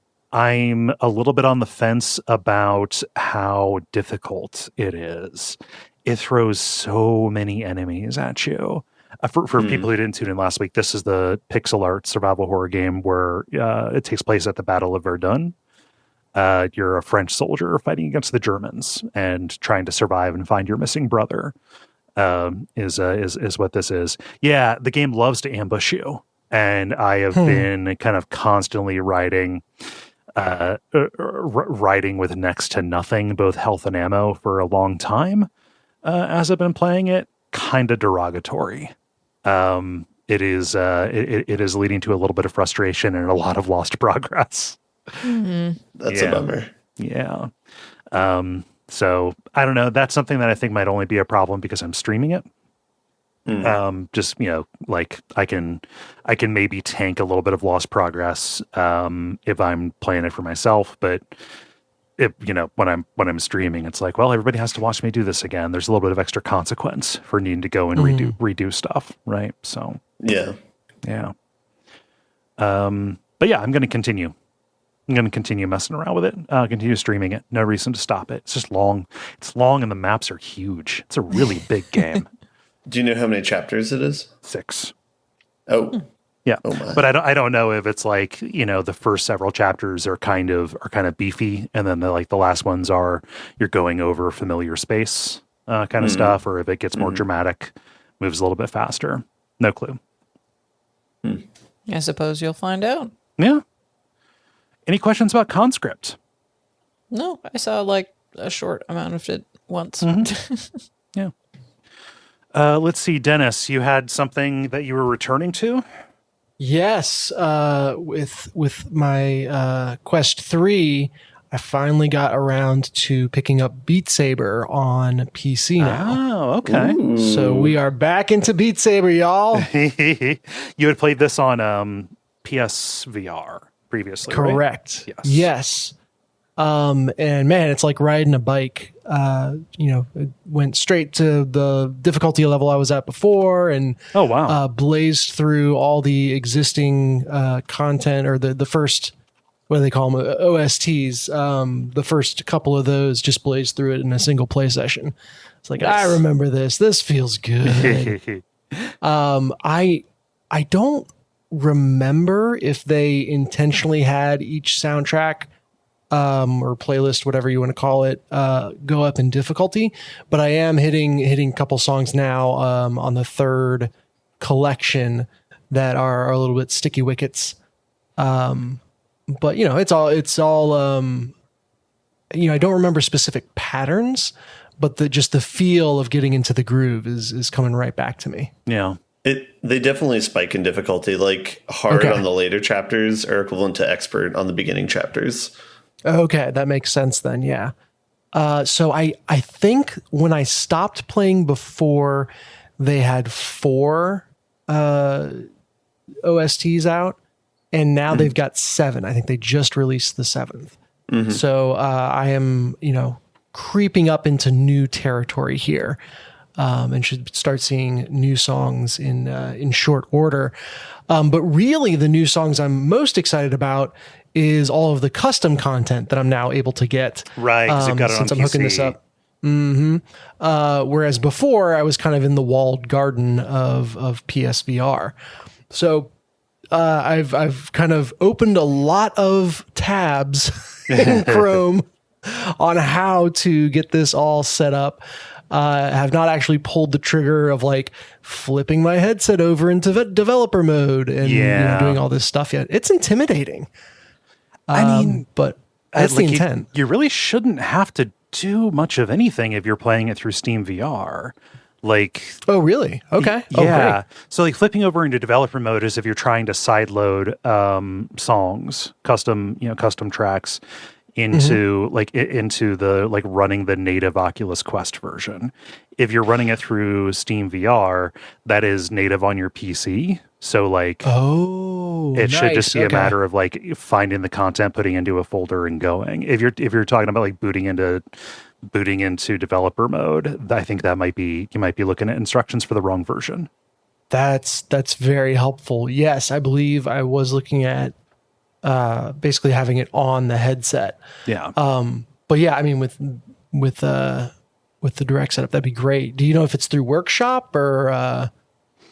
a little bit on the fence about how difficult it is. It throws so many enemies at you. For people who didn't tune in last week, this is the pixel art survival horror game where it takes place at the Battle of Verdun. You're a French soldier fighting against the Germans and trying to survive and find your missing brother. Is what this is. Yeah, the game loves to ambush you, and I have been kind of constantly riding with next to nothing, both health and ammo, for a long time. As I've been playing it, kind of derogatory. It is leading to a little bit of frustration and a lot of lost progress. That's a bummer. Yeah. So I don't know. That's something that I think might only be a problem because I'm streaming it. Just, like I can maybe tank a little bit of lost progress if I'm playing it for myself, but when I'm streaming, it's like, well, everybody has to watch me do this again. There's a little bit of extra consequence for needing to go and redo stuff, right? So yeah. But yeah, I'm going to continue. I'm going to continue messing around with it. Continue streaming it. No reason to stop it. It's just long. It's long, and the maps are huge. It's a really big game. Do you know how many chapters it is? 6. Oh. Yeah, oh my. But I don't know if it's like, the first several chapters are kind of beefy, and then the last ones are you're going over familiar space kind of stuff, or if it gets more dramatic, moves a little bit faster. No clue. I suppose you'll find out. Yeah. Any questions about Conscript? No, I saw like a short amount of it once. Yeah. Let's see, Dennis, you had something that you were returning to? Yes, with my Quest 3, I finally got around to picking up Beat Saber on PC now. Oh, okay. So we are back into Beat Saber, y'all. You had played this on PSVR previously, right? Correct. Yes. And man, it's like riding a bike. It went straight to the difficulty level I was at before, and Oh, wow. blazed through all the existing content, or the first, what do they call them, OSTs. The first couple of those, just blazed through it in a single play session. It's like, Nice. I remember this. This feels good. I don't remember if they intentionally had each soundtrack or playlist, whatever you want to call it, go up in difficulty, but I am hitting a couple songs now on the third collection that are a little bit sticky wickets. But it's all I don't remember specific patterns, but just the feel of getting into the groove is coming right back to me. Yeah. They definitely spike in difficulty. Like hard Okay. on the later chapters are equivalent to expert on the beginning chapters. Okay, that makes sense then. Yeah. So I think when I stopped playing before, they had 4 OSTs out, and now they've got 7. I think they just released the 7th. So I am, creeping up into new territory here, and should start seeing new songs in short order. But really, the new songs I'm most excited about is all of the custom content that I'm now able to get. Right, 'cause you've got it on since I'm hooking this PC. up. Whereas before, I was kind of in the walled garden of PSVR. So I've kind of opened a lot of tabs in Chrome on how to get this all set up. Have not actually pulled the trigger of like flipping my headset over into developer mode and doing all this stuff yet. It's intimidating. I mean, but that's the like, intent. You really shouldn't have to do much of anything if you're playing it through Steam VR. Like, Oh, really? Okay. yeah. Oh, great. So like flipping over into developer mode is if you're trying to sideload songs, custom tracks into into the like running the native Oculus Quest version. If you're running it through Steam VR, that is native on your PC. So like it should just be a matter of like finding the content, putting into a folder and going. If you're talking about like booting into developer mode, I think you might be looking at instructions for the wrong version. That's very helpful. Yes, I believe I was looking at basically having it on the headset. Yeah. But yeah, I mean with the direct setup, that'd be great. Do you know if it's through Workshop or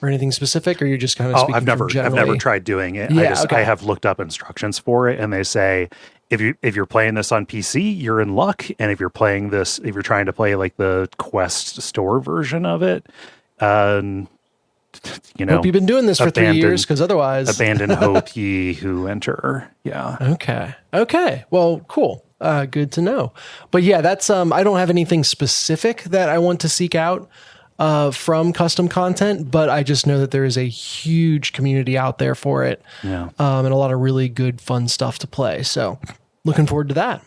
anything specific, or you're just kind of speaking I've never generally? tried doing it. Yeah, I have looked up instructions for it, and they say if you're playing this on PC, you're in luck, and if you're trying to play like the Quest Store version of it, Hope you've been doing this for 3 years, because otherwise abandon hope ye who enter. Yeah. Okay. Well, cool. Good to know. But yeah, that's I don't have anything specific that I want to seek out from custom content, but I just know that there is a huge community out there for it. Yeah. And a lot of really good, fun stuff to play. So looking forward to that.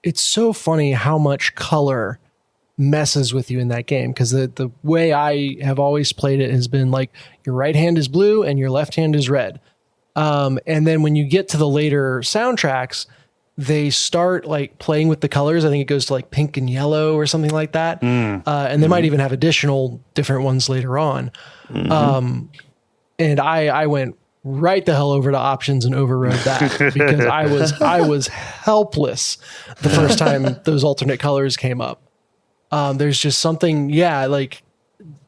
It's so funny how much color messes with you in that game, because the way I have always played it has been like your right hand is blue and your left hand is red. And then when you get to the later soundtracks, they start like playing with the colors. I think it goes to like pink and yellow or something like that. And they might even have additional different ones later on. And I went right the hell over to options and overrode that because I was helpless the first time those alternate colors came up. There's just something, like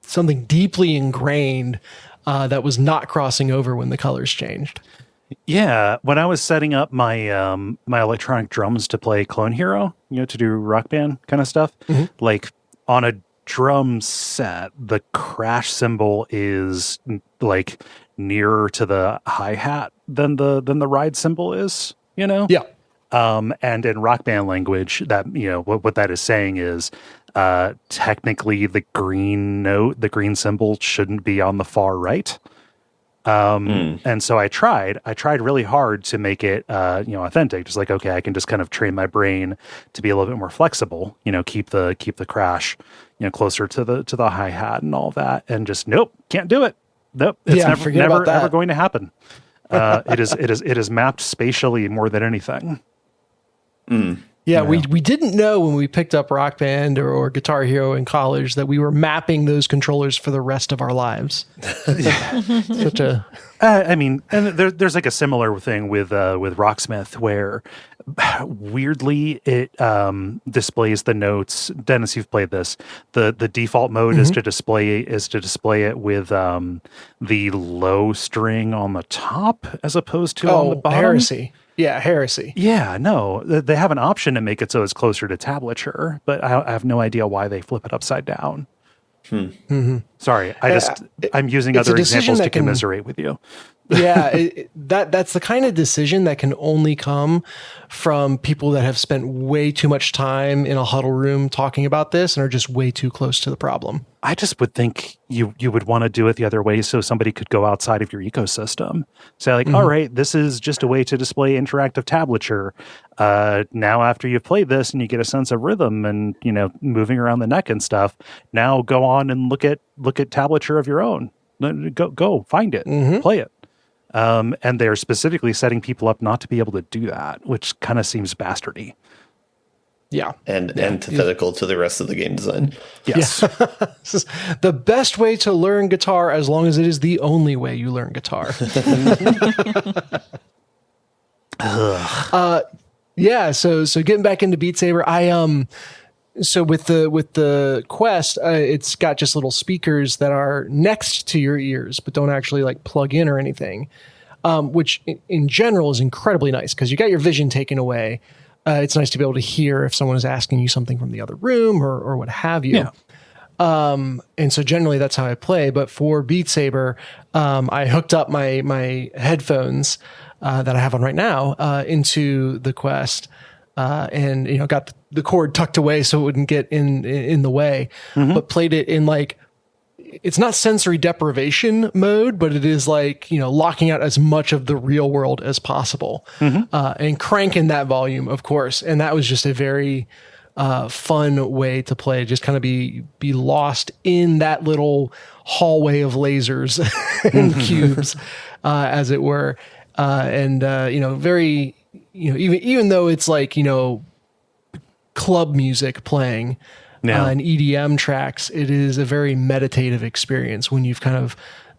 something deeply ingrained that was not crossing over when the colors changed. Yeah, when I was setting up my my electronic drums to play Clone Hero, to do Rock Band kind of stuff, like on a drum set, the crash cymbal is like nearer to the hi-hat than the ride cymbal is, Yeah. And in Rock Band language, that what that is saying is technically the green symbol shouldn't be on the far right. And so I tried really hard to make it, authentic. Just like, okay, I can just kind of train my brain to be a little bit more flexible, keep the crash, closer to the hi-hat and all that. And just, nope, can't do it. Nope. It's never ever going to happen. It is mapped spatially more than anything. Yeah, we didn't know when we picked up Rock Band or Guitar Hero in college that we were mapping those controllers for the rest of our lives. Such a... and there's like a similar thing with Rocksmith where weirdly it displays the notes. Dennis, you've played this. The default mode is to display it with the low string on the top as opposed to on the bottom. Heresy. Yeah, heresy. Yeah, no, they have an option to make it so it's closer to tablature, but I have no idea why they flip it upside down. Sorry, I'm using other examples to commiserate with you. Yeah, that's the kind of decision that can only come from people that have spent way too much time in a huddle room talking about this and are just way too close to the problem. I just would think you would want to do it the other way so somebody could go outside of your ecosystem. Say like, all right, this is just a way to display interactive tablature. Now after you've played this and you get a sense of rhythm and, moving around the neck and stuff, now go on and look at tablature of your own. Go find it, play it. And they're specifically setting people up not to be able to do that, which kind of seems bastardy. Yeah. And antithetical to the rest of the game design. Yes. This is the best way to learn guitar as long as it is the only way you learn guitar. Yeah, so getting back into Beat Saber, so with the Quest, it's got just little speakers that are next to your ears, but don't actually like plug in or anything, which in general is incredibly nice because you got your vision taken away. It's nice to be able to hear if someone is asking you something from the other room or what have you. Yeah. And so generally that's how I play. But for Beat Saber, I hooked up my headphones that I have on right now into the Quest. And got the cord tucked away so it wouldn't get in the way, but played it in like, it's not sensory deprivation mode, but it is like, locking out as much of the real world as possible, and cranking that volume, of course. And that was just a very fun way to play, just kind of be lost in that little hallway of lasers and cubes, as it were. Very, even though it's like, club music playing and EDM tracks, it is a very meditative experience when you've kind of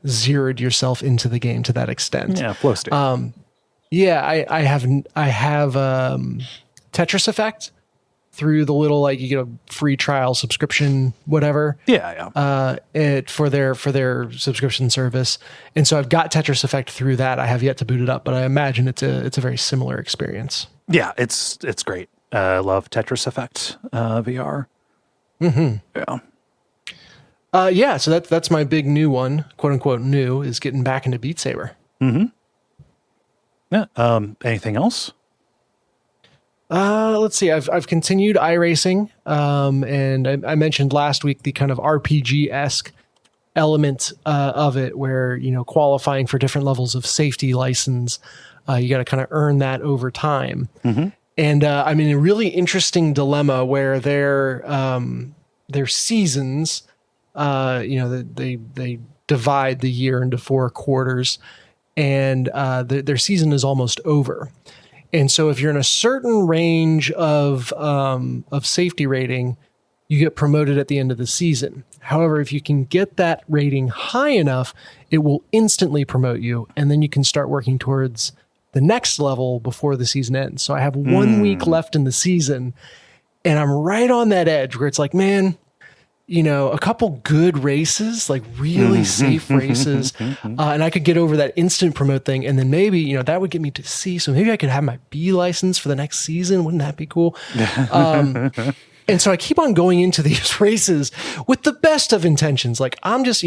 zeroed yourself into the game to that extent. Yeah, flow state. I have Tetris Effect through the little, like, you get a free trial subscription, whatever. For their subscription service. And so I've got Tetris Effect through that. I have yet to boot it up, but I imagine it's a very similar experience. Yeah, it's great. I love Tetris Effect VR. Yeah. So that's my big new one, quote unquote new, is getting back into Beat Saber. Yeah. Anything else? Let's see. I've continued iRacing, and I mentioned last week the kind of RPG-esque element of it, where qualifying for different levels of safety license, you got to kind of earn that over time. And I'm in a really interesting dilemma where their seasons, they divide the year into 4 quarters, and their season is almost over. And so if you're in a certain range of safety rating, you get promoted at the end of the season. However, if you can get that rating high enough, it will instantly promote you, and then you can start working towards the next level before the season ends. So I have 1 week left in the season, and I'm right on that edge where it's like, man, a couple good races, like really safe races, and I could get over that instant promote thing, and then maybe, that would get me to C, so maybe I could have my B license for the next season. Wouldn't that be cool? And so I keep on going into these races with the best of intentions. Like, I'm just,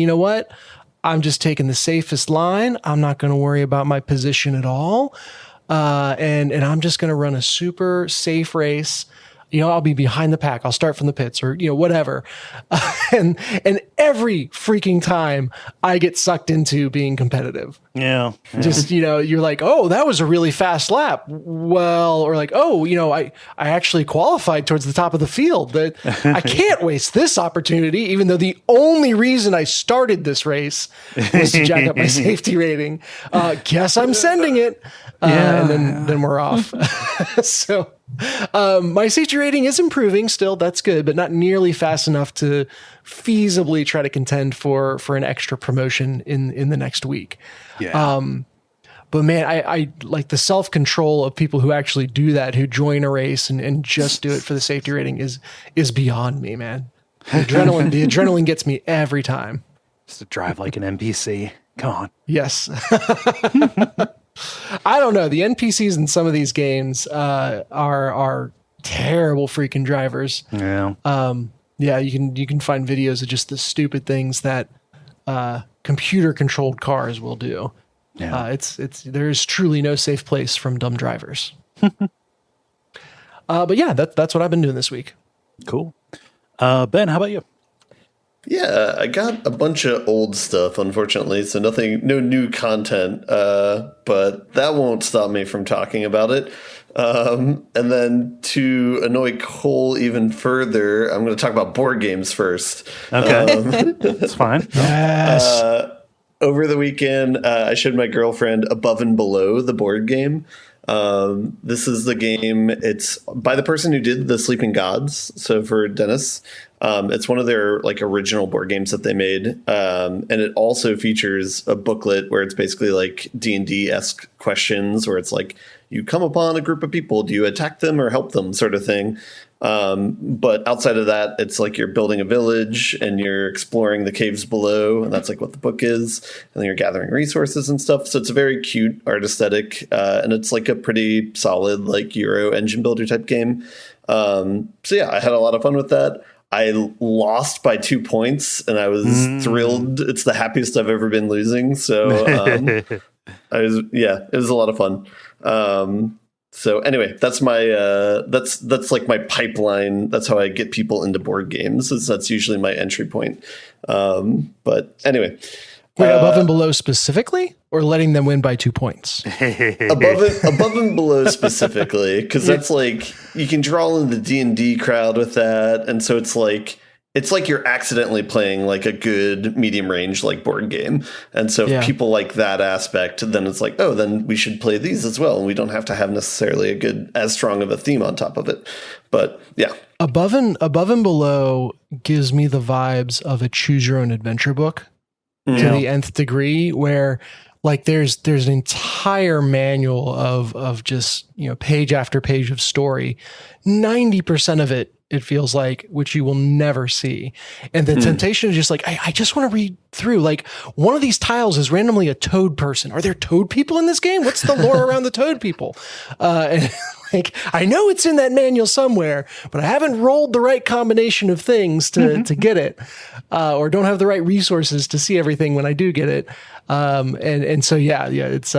I'm just taking the safest line. I'm not going to worry about my position at all. And I'm just going to run a super safe race. I'll be behind the pack. I'll start from the pits or, whatever. And every freaking time I get sucked into being competitive. Yeah. Just, you're like, oh, that was a really fast lap. Well, or like, oh, I actually qualified towards the top of the field. That I can't waste this opportunity, even though the only reason I started this race was to jack up my safety rating. Guess I'm sending it. And then we're off. So my safety rating is improving still. That's good, but not nearly fast enough to feasibly try to contend for an extra promotion in the next week. Yeah. But man, I like the self-control of people who actually do that, who join a race and just do it for the safety rating is beyond me, man. The adrenaline gets me every time. Just to drive like an NPC. Come on. Yes. I don't know. The NPCs in some of these games are terrible freaking drivers. Yeah. Yeah, you can find videos of just the stupid things that computer controlled cars will do. Yeah. There's truly no safe place from dumb drivers. But yeah, that's what I've been doing this week. Cool. Ben, how about you? Yeah, I got a bunch of old stuff, unfortunately, so no new content, but that won't stop me from talking about it. And then to annoy Kole even further, I'm going to talk about board games first. Okay. That's fine. Yes. Over the weekend, I showed my girlfriend Above and Below, the board game. This is the game. It's by the person who did The Sleeping Gods. So for Dennis, it's one of their like original board games that they made. And it also features a booklet where it's basically like D&D-esque questions where it's like, you come upon a group of people, do you attack them or help them sort of thing. But outside of that, it's like you're building a village and you're exploring the caves below. And that's like what the book is. And then you're gathering resources and stuff. So it's a very cute art aesthetic. And it's like a pretty solid, like Euro engine builder type game. So yeah, I had a lot of fun with that. I lost by 2 points and I was thrilled. It's the happiest I've ever been losing. So, it was a lot of fun. So anyway, that's my that's like my pipeline. That's how I get people into board games. That's usually my entry point. But anyway, wait, Above and Below specifically, or letting them win by 2 points? above and Below specifically, because that's like you can draw in the D&D crowd with that, and so it's like you're accidentally playing like a good medium range like board game. And so if people like that aspect, then it's like, oh, then we should play these as well. And we don't have to have necessarily as strong of a theme on top of it. But yeah. Above and Below gives me the vibes of a choose your own adventure book to the nth degree, where like there's an entire manual of just, page after page of story. 90% of it feels like, which you will never see. And the temptation is just like, I just want to read through. Like, one of these tiles is randomly a toad person. Are there toad people in this game? What's the lore around the toad people? And like, I know it's in that manual somewhere, but I haven't rolled the right combination of things to get it, or don't have the right resources to see everything when I do get it. And so, it's,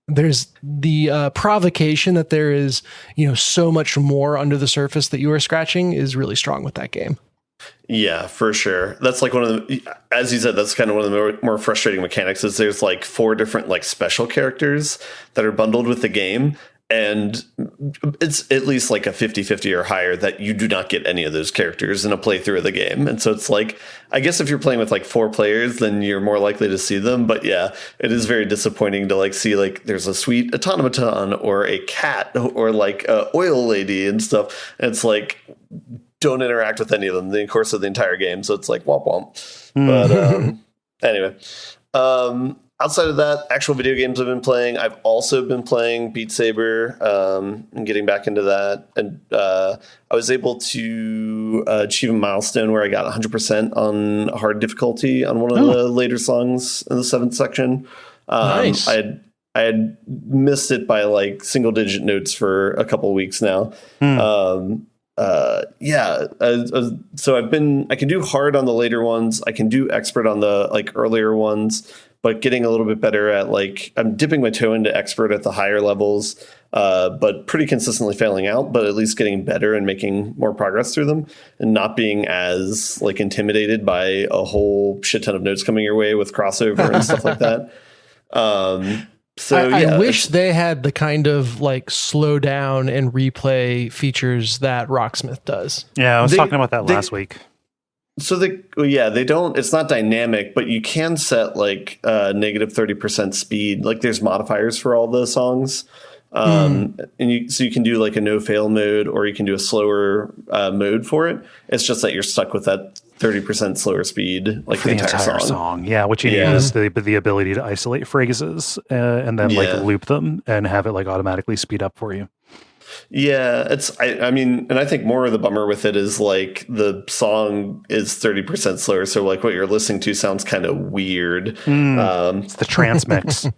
there's the provocation that there is, so much more under the surface that you are scratching is really strong with that game. Yeah, for sure. That's like one of the, as you said, that's kind of one of the more frustrating mechanics is there's like 4 different like special characters that are bundled with the game. And it's at least like a 50-50 or higher that you do not get any of those characters in a playthrough of the game. And so it's like, I guess if you're playing with like 4 players, then you're more likely to see them. But yeah, it is very disappointing to like see like there's a sweet automaton or a cat or like a oil lady and stuff. And it's like, don't interact with any of them in the course of the entire game. So it's like womp womp. But anyway, outside of that, actual video games I've been playing. I've also been playing Beat Saber and getting back into that. And I was able to achieve a milestone where I got 100% on hard difficulty on one of the later songs in the 7th section. Nice. I had missed it by like single digit notes for a couple of weeks now. So I can do hard on the later ones. I can do expert on the like earlier ones, but getting a little bit better at like, I'm dipping my toe into expert at the higher levels. but pretty consistently failing out, but at least getting better and making more progress through them, and not being as like intimidated by a whole shit ton of notes coming your way with crossover and stuff like that. I wish they had the kind of like slow down and replay features that Rocksmith does. Yeah, I was talking about that last week. So they don't, it's not dynamic, but you can set like negative 30% speed. Like there's modifiers for all the songs. And so you can do like a no fail mode, or you can do a slower mode for it. It's just that you're stuck with that 30% slower speed, like for the entire song. Yeah, what you need is the ability to isolate phrases and then like loop them and have it like automatically speed up for you. Yeah, I mean, and I think more of the bummer with it is like the song is 30% slower, so like what you're listening to sounds kind of weird. It's the transmix.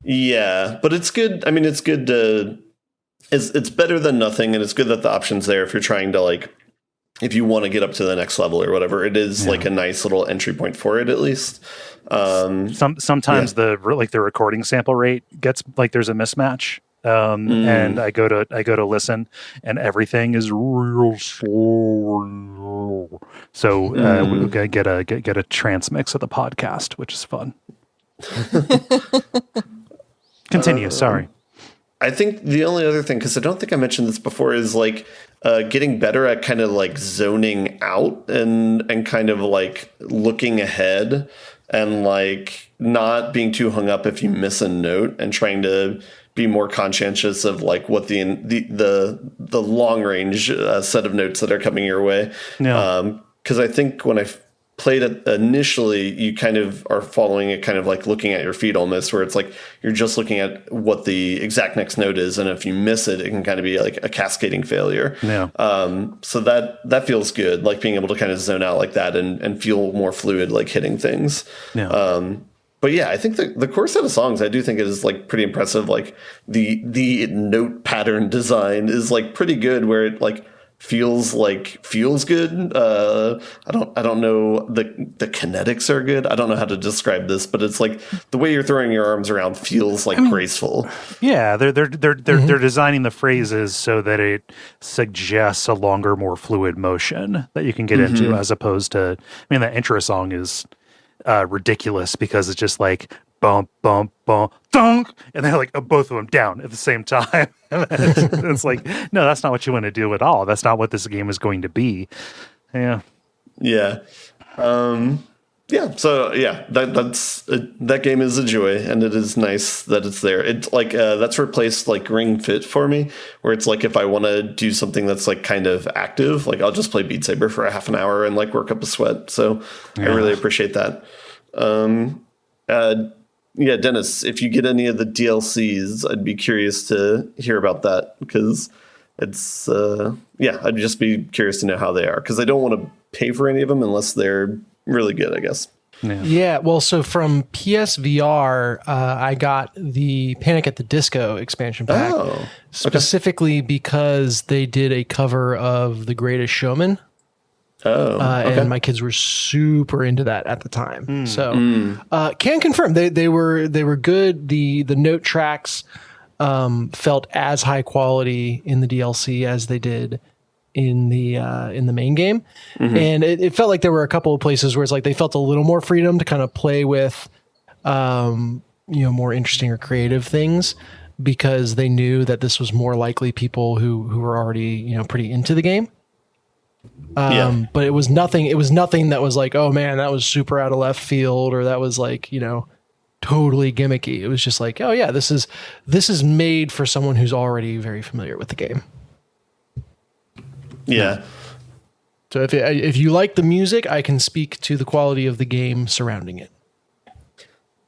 Yeah, but it's good. I mean, it's good to it's better than nothing, and it's good that the option's there if you're trying to like, if you want to get up to the next level or whatever. It is like a nice little entry point for it, at least. Sometimes the recording sample rate gets like there's a mismatch. And I go to listen, and everything is real slow. So we get a transmix of the podcast, which is fun. Continue. Sorry. I think the only other thing, because I don't think I mentioned this before, is like getting better at kind of like zoning out and kind of like looking ahead and like not being too hung up if you miss a note, and trying to be more conscientious of like what the long range set of notes that are coming your way. Yeah. Because I think when I played it initially, you kind of are following it, kind of like looking at your feet almost, where it's like you're just looking at what the exact next note is, and if you miss it, it can kind of be like a cascading failure. Yeah. So that feels good, like being able to kind of zone out like that and feel more fluid, like hitting things. Yeah. But yeah, I think the core set of songs, I do think it is like pretty impressive. Like the note pattern design is like pretty good, where it like feels good. I don't know, the kinetics are good. I don't know how to describe this, but it's like the way you're throwing your arms around feels like graceful. Yeah, they're designing the phrases so that it suggests a longer, more fluid motion that you can get into, as opposed to, I mean, that intro song is ridiculous because it's just like bump, bump, bump, dunk, and they're like both of them down at the same time. It's like, no, that's not what you want to do at all. That's not what this game is going to be. Yeah. Yeah. So yeah, that game is a joy, and it is nice that it's there. It's like that's replaced like Ring Fit for me, where it's like if I want to do something that's like kind of active, like I'll just play Beat Saber for a half an hour and like work up a sweat. So I really appreciate that. Yeah, Dennis, if you get any of the DLCs, I'd be curious to hear about that, because it's I'd just be curious to know how they are, because I don't want to pay for any of them unless they're really good, I guess. Yeah, well, so from PSVR, I got the Panic at the Disco expansion pack, specifically because they did a cover of The Greatest Showman. And my kids were super into that at the time. Can confirm they were good. The note tracks felt as high quality in the DLC as they did in the main game. And it felt like there were a couple of places where it's like they felt a little more freedom to kind of play with more interesting or creative things, because they knew that this was more likely people who were already pretty into the game. But it was nothing that was like, oh man, that was super out of left field, or that was like, totally gimmicky. It was just like, oh yeah, this is made for someone who's already very familiar with the game. Yeah. So if you like the music, I can speak to the quality of the game surrounding it.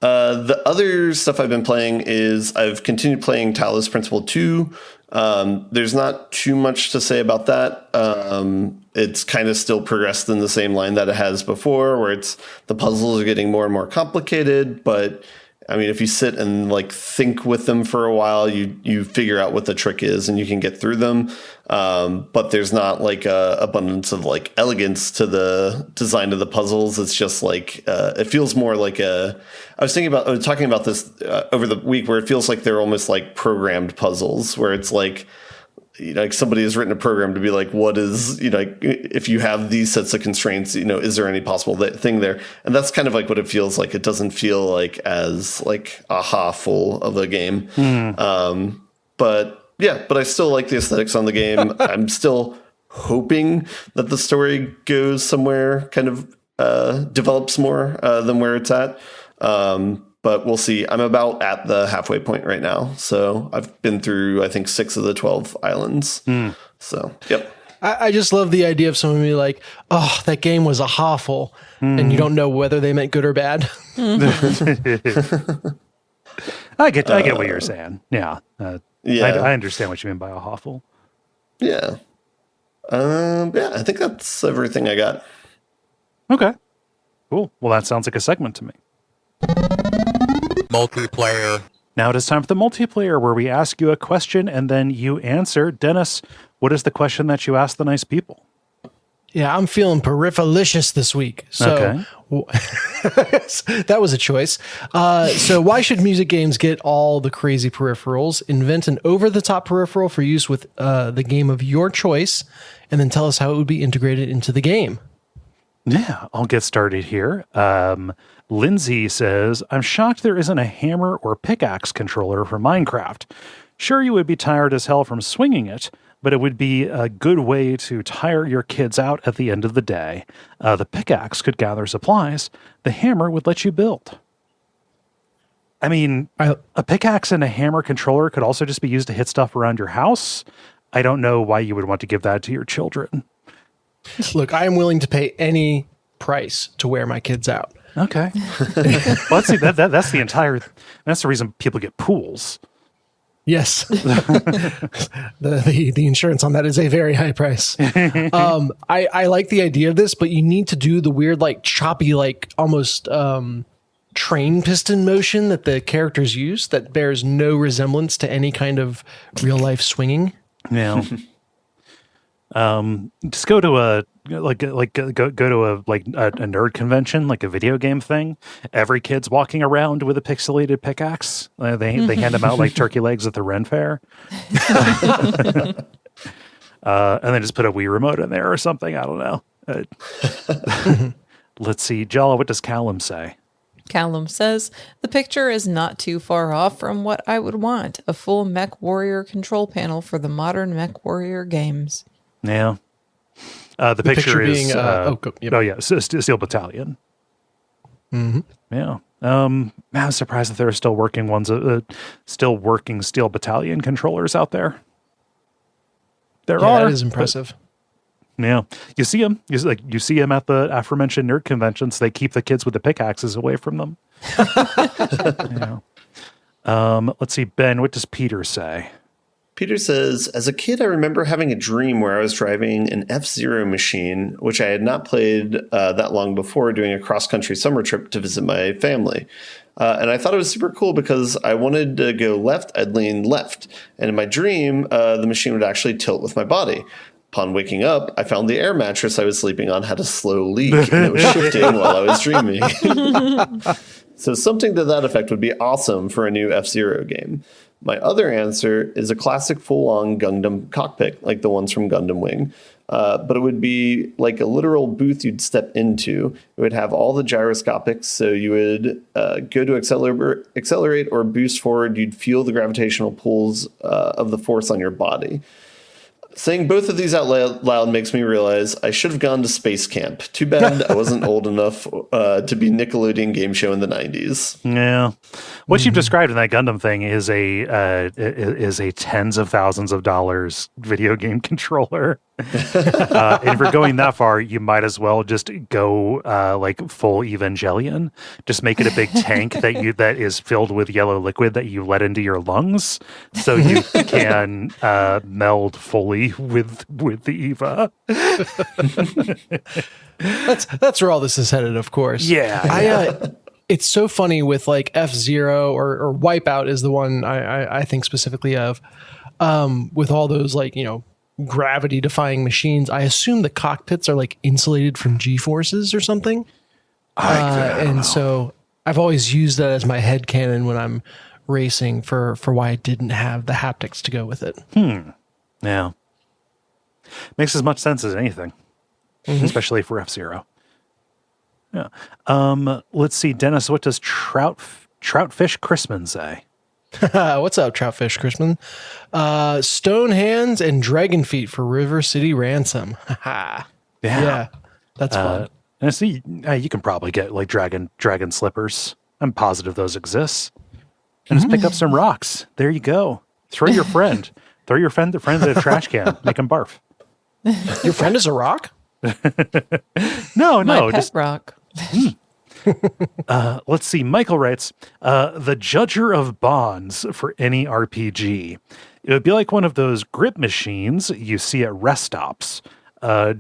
The other stuff I've been playing is I've continued playing Talos Principle 2. There's not too much to say about that. It's kind of still progressed in the same line that it has before, where it's the puzzles are getting more and more complicated, but I mean, if you sit and like think with them for a while, you figure out what the trick is and you can get through them. But there's not like a abundance of like elegance to the design of the puzzles. It's just like it feels more like I was talking about this over the week, where it feels like they're almost like programmed puzzles, where it's like, you know, like somebody has written a program to be like, what is, you know, like if you have these sets of constraints, you know, is there any possible thing there? And that's kind of like what it feels like. It doesn't feel like as like full of a game. But I still like the aesthetics on the game. I'm still hoping that the story goes somewhere, kind of develops more than where it's at. But we'll see. I'm about at the halfway point right now. So I've been through, I think, 6 of the 12 islands. So, yep. I just love the idea of someone being like, oh, that game was a hawful. And you don't know whether they meant good or bad. I get what you're saying. Yeah. Yeah. I understand what you mean by a hawful. Yeah. I think that's everything I got. Okay. Cool. Well, that sounds like a segment to me. Multiplayer. Now it is time for the multiplayer, where we ask you a question and then you answer. Dennis, what is the question that you ask the nice people? Yeah, I'm feeling peripheralicious this week. So that was a choice. So why should music games get all the crazy peripherals? Invent an over-the-top peripheral for use with the game of your choice, and then tell us how it would be integrated into the game. Yeah, I'll get started here. Lindsay says, I'm shocked there isn't a hammer or pickaxe controller for Minecraft. Sure, you would be tired as hell from swinging it, but it would be a good way to tire your kids out at the end of the day. The pickaxe could gather supplies. The hammer would let you build. I mean, a pickaxe and a hammer controller could also just be used to hit stuff around your house. I don't know why you would want to give that to your children. Look, I am willing to pay any price to wear my kids out. Okay. Well, let's see. That's the reason people get pools. Yes. the insurance on that is a very high price. I like the idea of this, but you need to do the weird, like choppy, like almost train piston motion that the characters use that bears no resemblance to any kind of real life swinging. Yeah. Just go to a nerd convention, like a video game thing. Every kid's walking around with a pixelated pickaxe. They hand them out like turkey legs at the Ren Fair. And then just put a Wii remote in there or something. I don't know. Let's see. Jala, what does Callum say? Callum says, the picture is not too far off from what I would want. A full Mech Warrior control panel for the modern Mech Warrior games. Yeah. The picture is being, Steel Battalion. Mm-hmm. Yeah. I'm surprised that there are still working Steel Battalion controllers out there. That is impressive. Yeah, you see them. You see them at the aforementioned nerd conventions. They keep the kids with the pickaxes away from them. Yeah. Let's see, Ben. What does Peter say? Peter says, as a kid, I remember having a dream where I was driving an F-Zero machine, which I had not played that long before, doing a cross-country summer trip to visit my family. And I thought it was super cool because I wanted to go left, I'd lean left. And in my dream, the machine would actually tilt with my body. Upon waking up, I found the air mattress I was sleeping on had a slow leak, and it was shifting while I was dreaming. So something to that effect would be awesome for a new F-Zero game. My other answer is a classic full-on Gundam cockpit, like the ones from Gundam Wing. But it would be like a literal booth you'd step into. It would have all the gyroscopics, so you would go to accelerate or boost forward. You'd feel the gravitational pulls of the force on your body. Saying both of these out loud makes me realize I should have gone to Space Camp. Too bad I wasn't old enough to be Nickelodeon game show in the 90s. Yeah. What you've described in that Gundam thing is a tens of thousands of dollars video game controller. And if you're going that far, you might as well just go like full Evangelion. Just make it a big tank that is filled with yellow liquid that you let into your lungs, so you can meld fully with the Eva. That's where all this is headed, of course. Yeah. it's so funny with like F-Zero or Wipeout is the one I think specifically of, with all those like, gravity defying machines. I assume the cockpits are like insulated from G-forces or something. And so I've always used that as my headcanon when I'm racing for why I didn't have the haptics to go with it. Yeah. Makes as much sense as anything, especially for F-Zero. Yeah. Let's see, Dennis, what does Troutfish Chrisman say? What's up, Troutfish Chrisman? Stone hands and dragon feet for River City Ransom. Yeah, that's fun. And see, you can probably get like dragon slippers. I'm positive those exist. And just pick up some rocks. There you go. Throw your friend. Throw your friend in a trash can. Make him barf. Your friend is a rock? No, My pet just rock. let's see. Michael writes, the judger of bonds for any RPG. It would be like one of those grip machines you see at rest stops.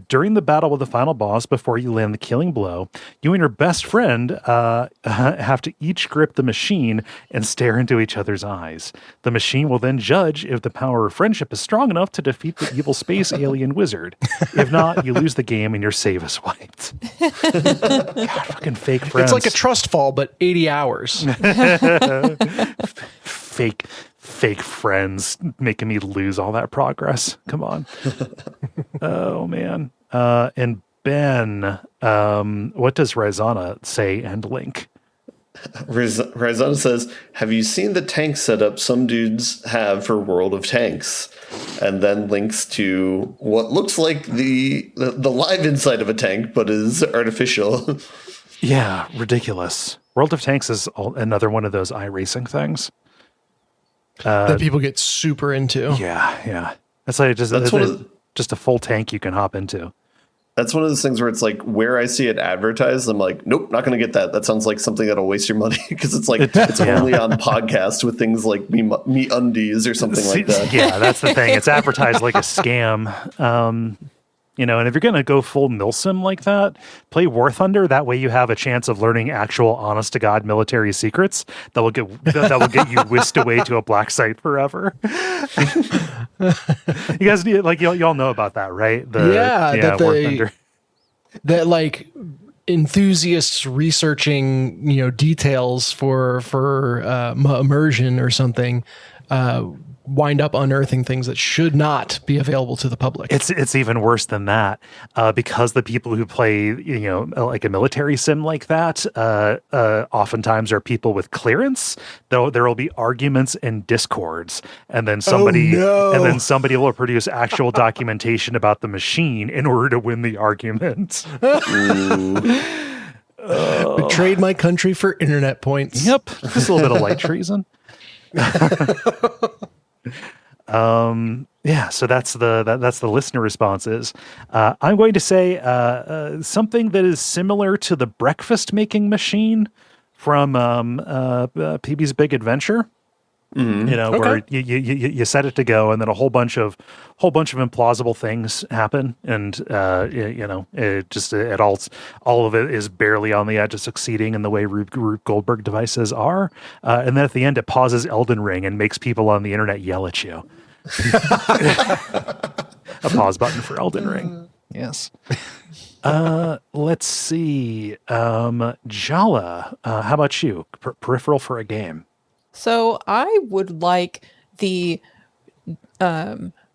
During the battle with the final boss, before you land the killing blow, you and your best friend have to each grip the machine and stare into each other's eyes. The machine will then judge if the power of friendship is strong enough to defeat the evil space alien wizard. If not, you lose the game and your save is wiped. God, fucking fake friends. It's like a trust fall, but 80 hours. Fake friends making me lose all that progress. Come on. Oh, man. And Ben, what does Rizana say and link? Rizana says, have you seen the tank setup some dudes have for World of Tanks? And then links to what looks like the live inside of a tank, but is artificial. Yeah, ridiculous. World of Tanks is another one of those iRacing things. That people get super into. Yeah. That's like just a full tank you can hop into. That's one of those things where it's like where I see it advertised, I'm like, nope, not going to get that. That sounds like something that'll waste your money because it's like it's only on podcast with things like Me Undies or something like that. Yeah, that's the thing. It's advertised like a scam. And if you're going to go full milsim like that, play War Thunder. That way you have a chance of learning actual honest to God military secrets that will get you whisked away to a black site forever. You guys need, like, y'all know about that, right? War Thunder. That like enthusiasts researching, details for immersion or something, wind up unearthing things that should not be available to the public. It's even worse than that, because the people who play, like a military sim like that, oftentimes are people with clearance. Though there will be arguments and discords, and then somebody will produce actual documentation about the machine in order to win the argument. Betrayed my country for internet points. Yep, just a little bit of light treason. So that's the listener responses. I'm going to say something that is similar to the breakfast making machine from PB's Big Adventure. Where you set it to go, and then a whole bunch of implausible things happen, and all of it is barely on the edge of succeeding in the way Rube Goldberg devices are, and then at the end it pauses Elden Ring and makes people on the internet yell at you. A pause button for Elden Ring. Yes. Let's see. Jala, how about you? Peripheral for a game. So I would like the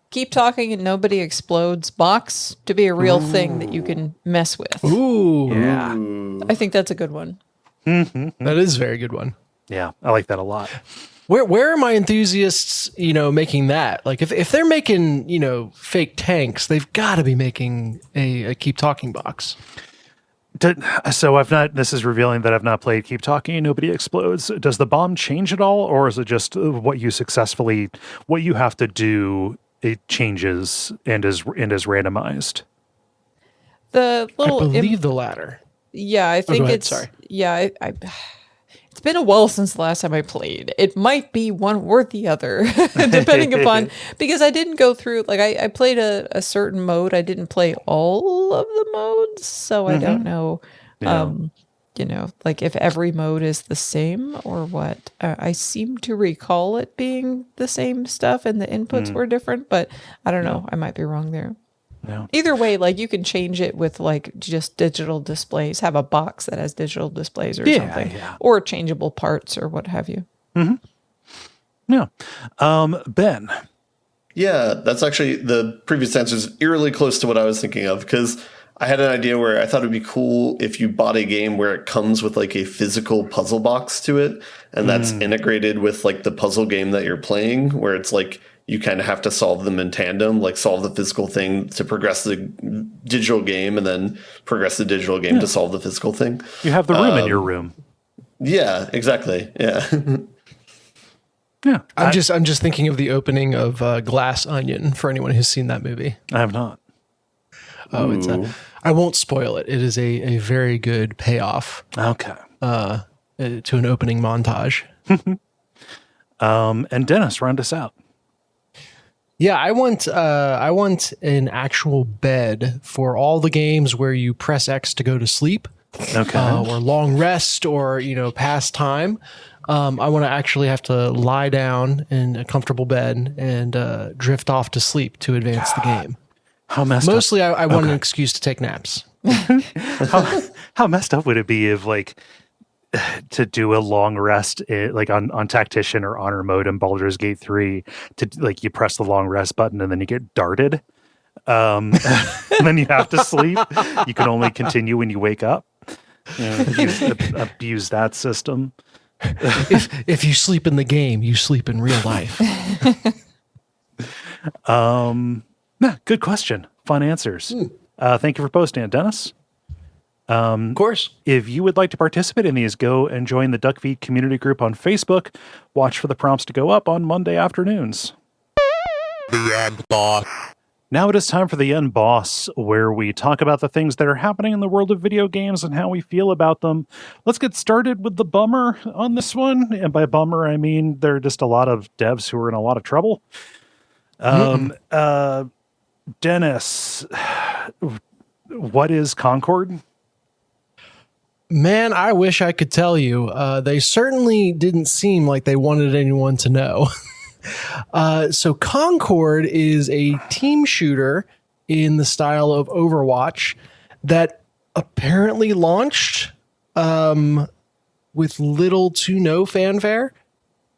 keep talking and nobody explodes box to be a real thing that you can mess with. Ooh. Yeah. I think that's a good one. That is a very good one. Yeah, I like that a lot. Where are my enthusiasts, making that? Like if they're making, fake tanks, they've got to be making a keep talking box. So this is revealing that I've not played Keep Talking and Nobody Explodes. Does the bomb change at all, or is it just what you have to do, it changes and is randomized? The little, I believe the latter. Yeah, I think it's, sorry. Yeah, it's been a while since the last time I played. It might be one or the other, depending upon, because I didn't go through, like I played a certain mode. I didn't play all of the modes, so I don't know. like if every mode is the same or what. I seem to recall it being the same stuff and the inputs were different, but I don't know. I might be wrong there. No. Either way, like you can change it with like just digital displays, have a box that has digital displays or something, or changeable parts or what have you. Yeah. Ben. Yeah, that's actually the previous answer is eerily close to what I was thinking of, because I had an idea where I thought it'd be cool if you bought a game where it comes with like a physical puzzle box to it, and that's integrated with like the puzzle game that you're playing, where it's like you kind of have to solve them in tandem, like solve the physical thing to progress the digital game, and then progress the digital game to solve the physical thing. You have the room in your room. Yeah, exactly. Yeah. Yeah. I'm just thinking of the opening of Glass Onion for anyone who's seen that movie. I have not. Oh, I won't spoil it. It is a very good payoff. Okay. To an opening montage. And Dennis, round us out. Yeah, I want an actual bed for all the games where you press X to go to sleep. Okay. Or long rest, or pass time. I want to actually have to lie down in a comfortable bed and drift off to sleep to advance the game. How messed Mostly, up? I want an excuse to take naps. How messed up would it be if, like, to do a long rest, like on Tactician or Honor mode in Baldur's Gate 3, to like you press the long rest button and then you get darted, and then you have to sleep. You can only continue when you wake up. Abuse that system. If you sleep in the game, you sleep in real life. Good question. Fun answers. Thank you for posting it, Dennis. Of course. If you would like to participate in these, go and join the Duckfeed community group on Facebook. Watch for the prompts to go up on Monday afternoons. The end boss. Now it is time for the end boss, where we talk about the things that are happening in the world of video games and how we feel about them. Let's get started with the bummer on this one. And by bummer, I mean there are just a lot of devs who are in a lot of trouble. Dennis, what is Concord? Man, I wish I could tell you. They certainly didn't seem like they wanted anyone to know. So Concord is a team shooter in the style of Overwatch that apparently launched with little to no fanfare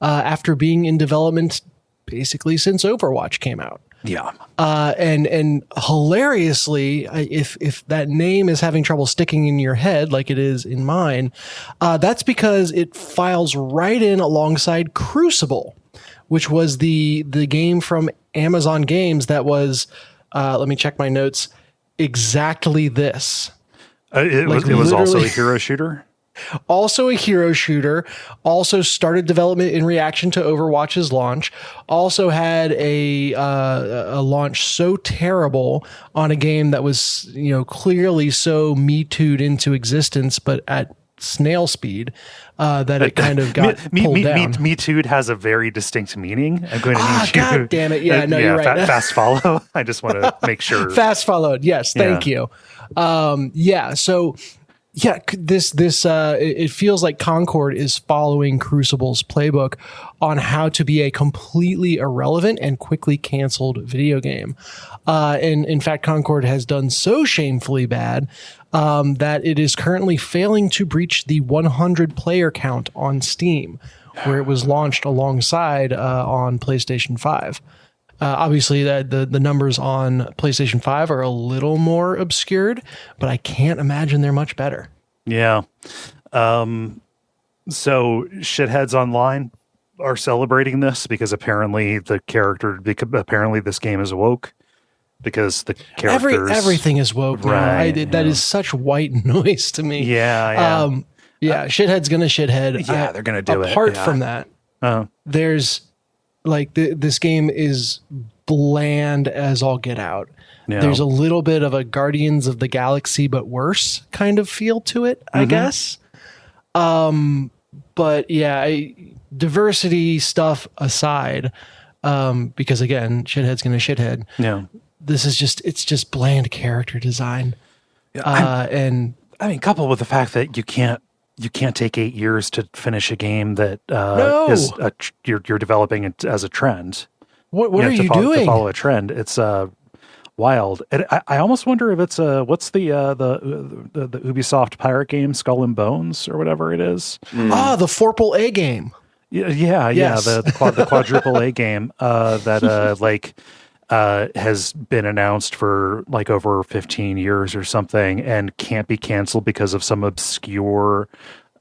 after being in development basically since Overwatch came out. Yeah. And hilariously, if that name is having trouble sticking in your head like it is in mine, that's because it files right in alongside Crucible, which was the game from Amazon Games that was, let me check my notes, exactly this. It was also a hero shooter? Also a hero shooter, also started development in reaction to Overwatch's launch, also had a launch so terrible on a game that was, clearly so Me Too'd into existence, but at snail speed, that it kind of got pulled down. Me Too'd has a very distinct meaning. I'm going to need you. God damn it. Yeah, you're right. Fast follow. I just want to make sure. Fast followed. Yes. Thank you. So it feels like Concord is following Crucible's playbook on how to be a completely irrelevant and quickly canceled video game. And in fact, Concord has done so shamefully bad that it is currently failing to breach the 100 player count on Steam, where it was launched alongside on PlayStation 5. Obviously, the numbers on PlayStation 5 are a little more obscured, but I can't imagine they're much better. Yeah. So shitheads online are celebrating this because apparently this game is woke. Because the characters... Everything is woke. Right. That is such white noise to me. Yeah. Shithead's gonna shithead. Yeah, they're gonna do it. Apart from that, there's like this game is bland as all get out. Yeah. There's a little bit of a Guardians of the Galaxy but worse kind of feel to it, I guess. But yeah, diversity stuff aside, because again, shithead's gonna shithead. Yeah. This is just bland character design. Yeah, coupled with the fact that you can't you can't take 8 years to finish a game that No. you're developing it as a trend. What are you To doing? follow a trend? It's wild. And I almost wonder if it's what's the Ubisoft pirate game, Skull and Bones or whatever it is. The Forple A game. Yeah, Yes. the quadruple A game that has been announced for like over 15 years or something and can't be canceled because of some obscure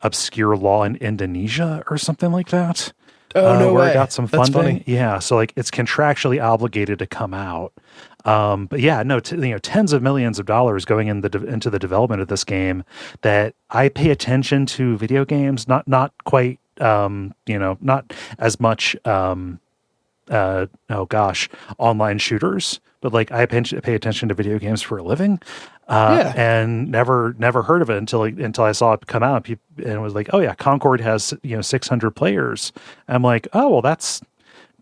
law in Indonesia or something like that. Oh, no where way. it got some That's funding. funny. Yeah, so like it's contractually obligated to come out. But yeah, no, tens of millions of dollars going into the development of this game that I pay attention to video games, not quite, not as much, online shooters, but like I pay attention to video games for a living. And never heard of it until I saw it come out, and it was like, oh yeah, Concord has 600 players. I'm like, oh well, that's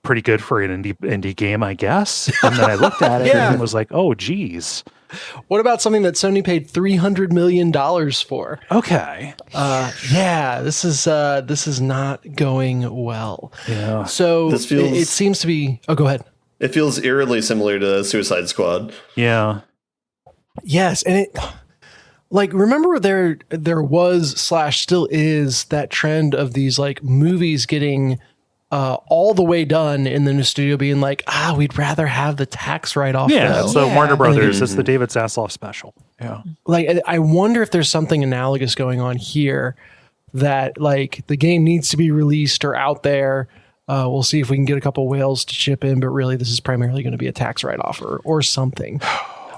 pretty good for an indie game, I guess. And then I looked at it and was like, oh geez. What about something that Sony paid $300 million for? Okay. This is not going well. Yeah. So This feels- it seems to be. Oh, go ahead. It feels eerily similar to Suicide Squad. Yeah. Yes, and it like remember there was / still is that trend of these like movies getting all the way done and then the studio being like, we'd rather have the tax write-off. Yeah. though. So Yeah. Warner Brothers, it's the David Zasloff special. Yeah. Like I wonder if there's something analogous going on here that like the game needs to be released or out there. We'll see if we can get a couple whales to chip in, but really this is primarily going to be a tax write-off or something.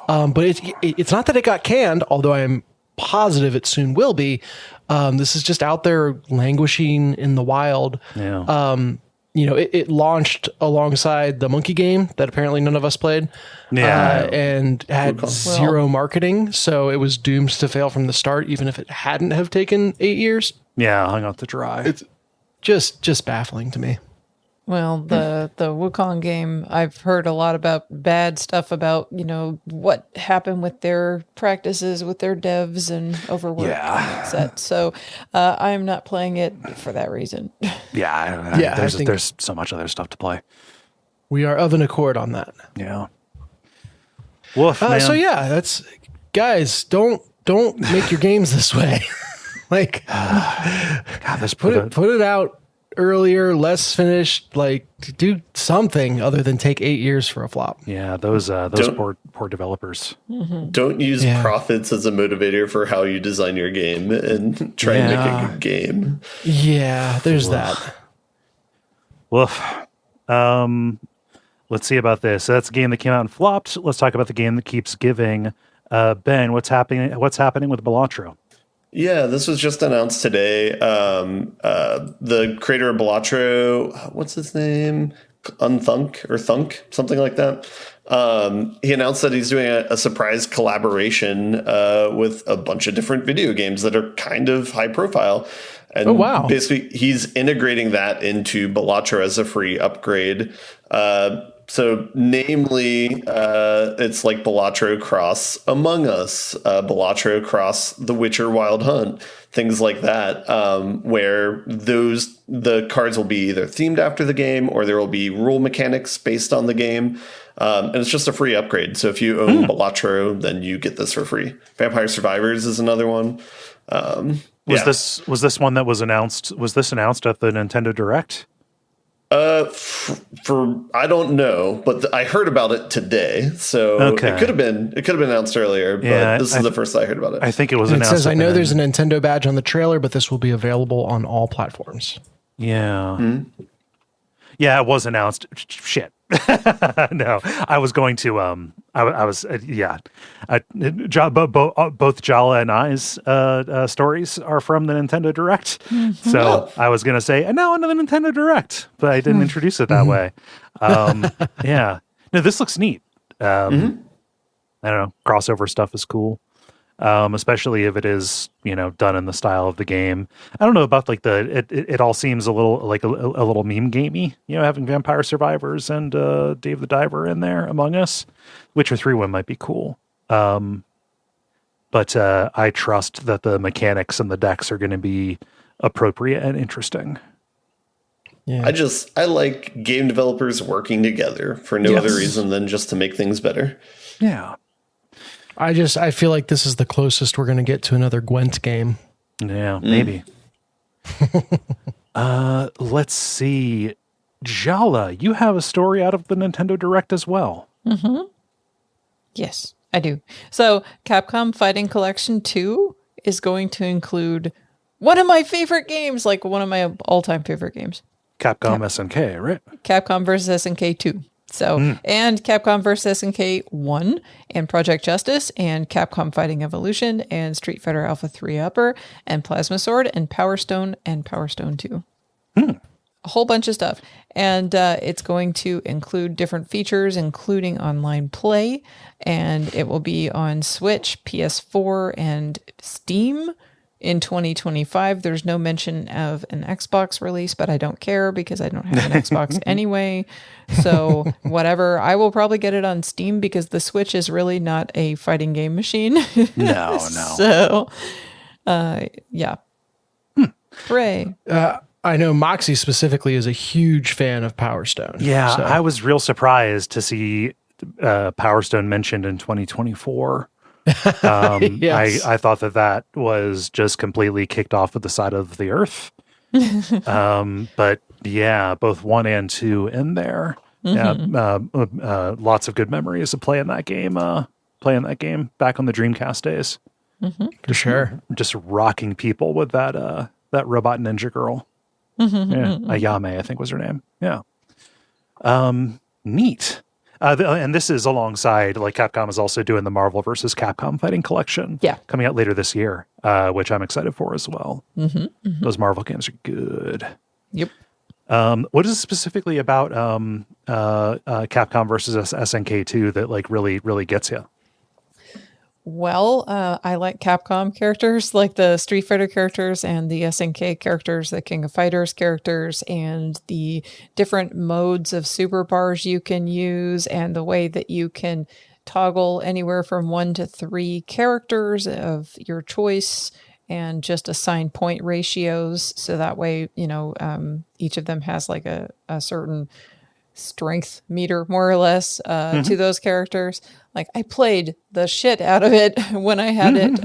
But it's not that it got canned, although I am positive it soon will be. This is just out there languishing in the wild. Yeah. It launched alongside the Monkey game that apparently none of us played. Yeah. And had zero marketing, so it was doomed to fail from the start, even if it hadn't have taken 8 years. Yeah. Hung out to dry. It's just baffling to me. Well, the Wukong game, I've heard a lot about bad stuff about, what happened with their practices with their devs and overwork and set. So I'm not playing it for that reason. Yeah. I think There's so much other stuff to play. we are of an accord on that. Yeah. Woof, man. So yeah, that's guys. Don't make your games this way. Like, God, this put it out earlier, less finished. Like, do something other than take 8 years for a flop. Yeah, those poor developers. Don't use Yeah. profits as a motivator for how you design your game and try and make a good game. Yeah, there's that. Woof. Let's see about this. So that's a game that came out and flopped. Let's talk about the game that keeps giving. Ben, what's happening with Balatro? Yeah, this was just announced today. The creator of Balatro, what's his name? Thunk, something like that. He announced that he's doing a surprise collaboration with a bunch of different video games that are kind of high profile. And basically, he's integrating that into Balatro as a free upgrade. So namely, it's like Balatro Cross Among Us, Balatro Cross The Witcher Wild Hunt, things like that, where the cards will be either themed after the game or there will be rule mechanics based on the game. And it's just a free upgrade. So if you own Balatro, then you get this for free. Vampire Survivors is another one. Was this one that was announced? Was this announced at the Nintendo Direct? I don't know, but I heard about it today, so it could have been announced earlier. But this is the first I heard about it. I think it was It announced. says, I know there's a Nintendo badge on the trailer, but this will be available on all platforms. Yeah. Yeah, it was announced. Shit. No, I was going to. Both Jala and I's stories are from the Nintendo Direct. So I was going to say, and now into the Nintendo Direct, but I didn't introduce it that way. Yeah. No, this looks neat. I don't know. Crossover stuff is cool. Especially if it is, done in the style of the game. I don't know about like it all seems a little like a little meme gamey, having Vampire Survivors and Dave the Diver in there Among Us. Witcher 3 one might be cool. but I trust that the mechanics and the decks are going to be appropriate and interesting. Yeah. I like game developers working together for no other reason than just to make things better. Yeah. I feel like this is the closest we're going to get to another Gwent game. Yeah, maybe. Let's see. Jala, you have a story out of the Nintendo Direct as well. Mm-hmm. Yes, I do. So Capcom Fighting Collection 2 is going to include one of my favorite games, like one of my all-time favorite games. Capcom SNK, right? Capcom vs. SNK 2. So, and Capcom vs. SNK 1, and Project Justice, and Capcom Fighting Evolution, and Street Fighter Alpha 3 Upper, and Plasma Sword, and Power Stone 2. A whole bunch of stuff. And it's going to include different features, including online play, and it will be on Switch, PS4, and Steam in 2025. There's no mention of an Xbox release, but I don't care because I don't have an Xbox anyway. So whatever. I will probably get it on Steam because the Switch is really not a fighting game machine. No. So, yeah. Hooray. I know Moxie specifically is a huge fan of Power Stone. Yeah, so. I was real surprised to see Power Stone mentioned in 2024. Yes. I thought that was just completely kicked off at the side of the earth. But yeah, both 1 and 2 in there. Yeah, lots of good memories of playing that game back on the Dreamcast days. For sure. Just rocking people with that robot ninja girl. Ayame, I think was her name. Yeah. Neat. And this is alongside, like, Capcom is also doing the Marvel versus Capcom Fighting Collection. Yeah. Coming out later this year, which I'm excited for as well. Those Marvel games are good. Yep. What is it specifically about Capcom versus SNK 2 that, like, really, really gets you? Well, I like Capcom characters, like the Street Fighter characters and the SNK characters, the King of Fighters characters, and the different modes of super bars you can use, and the way that you can toggle anywhere from 1 to 3 characters of your choice and just assign point ratios. So that way, each of them has like a certain strength meter, more or less, to those characters. Like, I played the shit out of it when I had it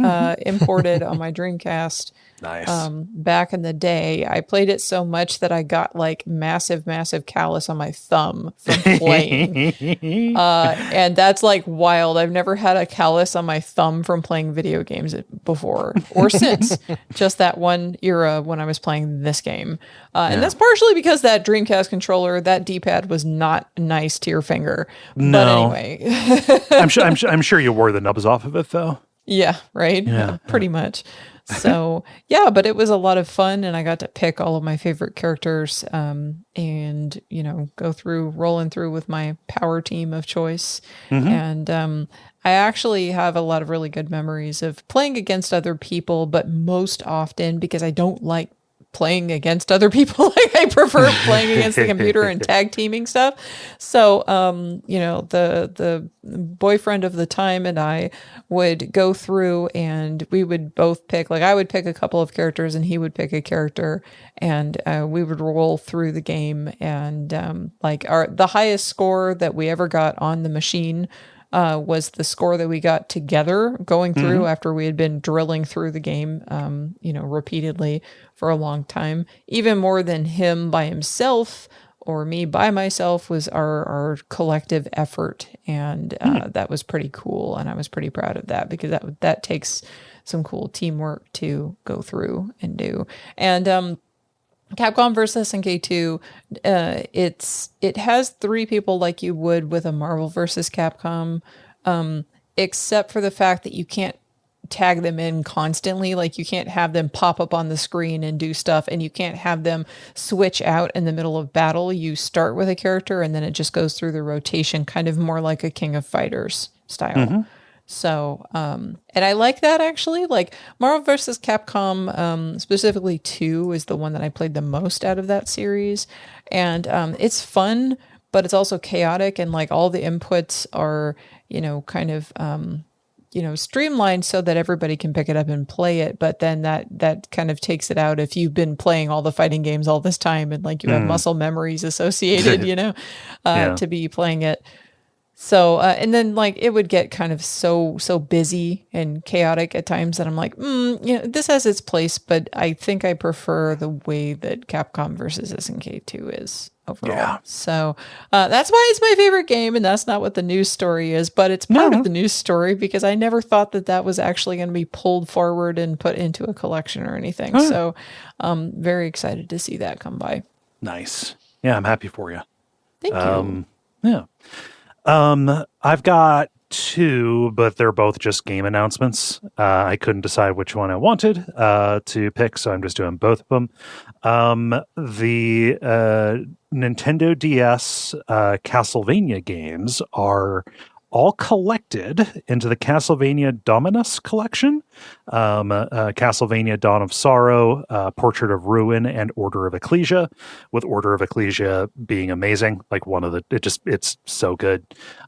imported on my Dreamcast. Nice. Back in the day. I played it so much that I got like massive callus on my thumb from playing. And that's like wild. I've never had a callus on my thumb from playing video games before or since. Just that one era when I was playing this game. And that's partially because that Dreamcast controller, that D-pad was not nice to your finger. No. But anyway. I'm sure you wore the nubs off of it though. Yeah, right. Yeah. Pretty much. So yeah, but it was a lot of fun, and I got to pick all of my favorite characters, and rolling through with my power team of choice. And I actually have a lot of really good memories of playing against other people, but most often because I don't like playing against other people. Like, I prefer playing against the computer and tag teaming stuff. So, the boyfriend of the time and I would go through and we would both pick, like, I would pick a couple of characters and he would pick a character, and we would roll through the game. And the highest score that we ever got on the machine was the score that we got together going through after we had been drilling through the game, repeatedly for a long time. Even more than him by himself or me by myself was our collective effort. And that was pretty cool. And I was pretty proud of that because that takes some cool teamwork to go through and do. And Capcom vs. SNK 2, it has 3 people like you would with a Marvel vs. Capcom, except for the fact that you can't tag them in constantly. Like, you can't have them pop up on the screen and do stuff, and you can't have them switch out in the middle of battle. You start with a character and then it just goes through the rotation, kind of more like a King of Fighters style. So, and I like that, actually. Like, Marvel vs. Capcom, specifically 2 is the one that I played the most out of that series. And it's fun, but it's also chaotic, and like all the inputs are, kind of streamlined so that everybody can pick it up and play it. But then that kind of takes it out if you've been playing all the fighting games all this time and like you have muscle memories associated, to be playing it. So, and then like it would get kind of so busy and chaotic at times that I'm like, this has its place, but I think I prefer the way that Capcom versus SNK 2 is overall. Yeah. So that's why it's my favorite game, and that's not what the news story is, but it's part of the news story because I never thought that was actually going to be pulled forward and put into a collection or anything. So very excited to see that come by. Nice. Yeah, I'm happy for you. Thank you. Yeah. I've got two, but they're both just game announcements. I couldn't decide which one I wanted to pick, so I'm just doing both of them. The Nintendo DS Castlevania games are all collected into the Castlevania Dominus Collection. Castlevania Dawn of Sorrow, Portrait of Ruin, and Order of Ecclesia, with Order of Ecclesia being amazing. Like it's so good.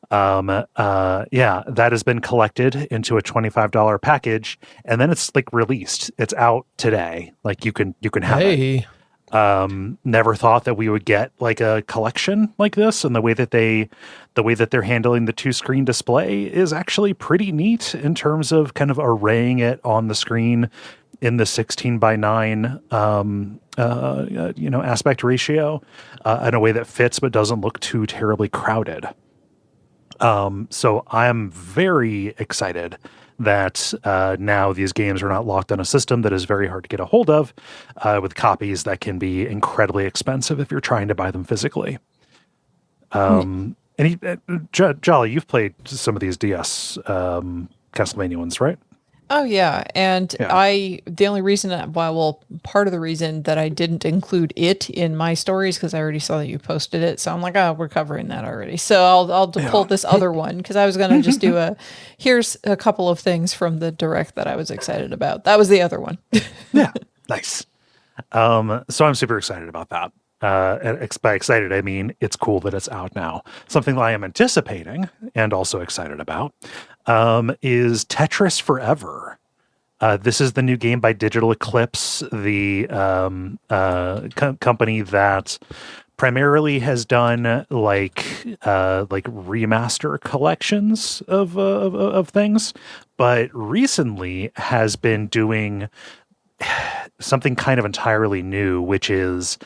That has been collected into a $25 package, and then it's like released. It's out today. Like you can have it. Never thought that we would get like a collection like this, and the way that they're handling the 2-screen display is actually pretty neat in terms of kind of arraying it on the screen in the 16:9 aspect ratio in a way that fits but doesn't look too terribly crowded. So I am very excited that now these games are not locked on a system that is very hard to get a hold of, with copies that can be incredibly expensive if you're trying to buy them physically. And Jala, you've played some of these DS Castlevania ones, right? Oh yeah, and the only reason part of the reason that I didn't include it in my stories because I already saw that you posted it, so I'm like, we're covering that already. So I'll pull this other one because I was going to just do here's a couple of things from the direct that I was excited about. That was the other one. Yeah, nice. So I'm super excited about that. And by excited, I mean it's cool that it's out now. Something that I am anticipating and also excited about is Tetris Forever. This is the new game by Digital Eclipse, the company that primarily has done like remaster collections of things, but recently has been doing something kind of entirely new, which is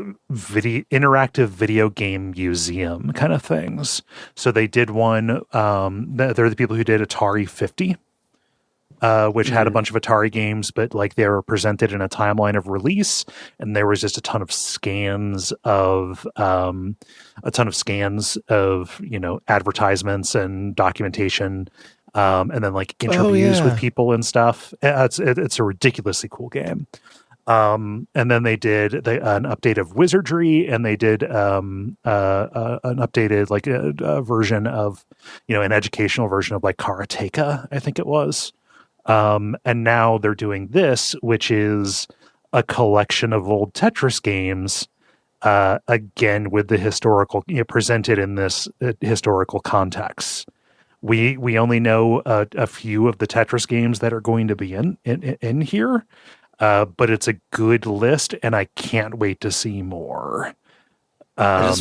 interactive video game museum kind of things. So they did one. They're the people who did Atari 50, which had a bunch of Atari games, but like they were presented in a timeline of release, and there was just a ton of scans of advertisements and documentation. And then like interviews with people and stuff. It's a ridiculously cool game. And then they did an update of Wizardry, and they did an updated like a version of, an educational version of like Karateka, I think it was. And now they're doing this, which is a collection of old Tetris games, again with the historical, presented in this historical context. We only know a few of the Tetris games that are going to be in here. But it's a good list, and I can't wait to see more. Go ahead.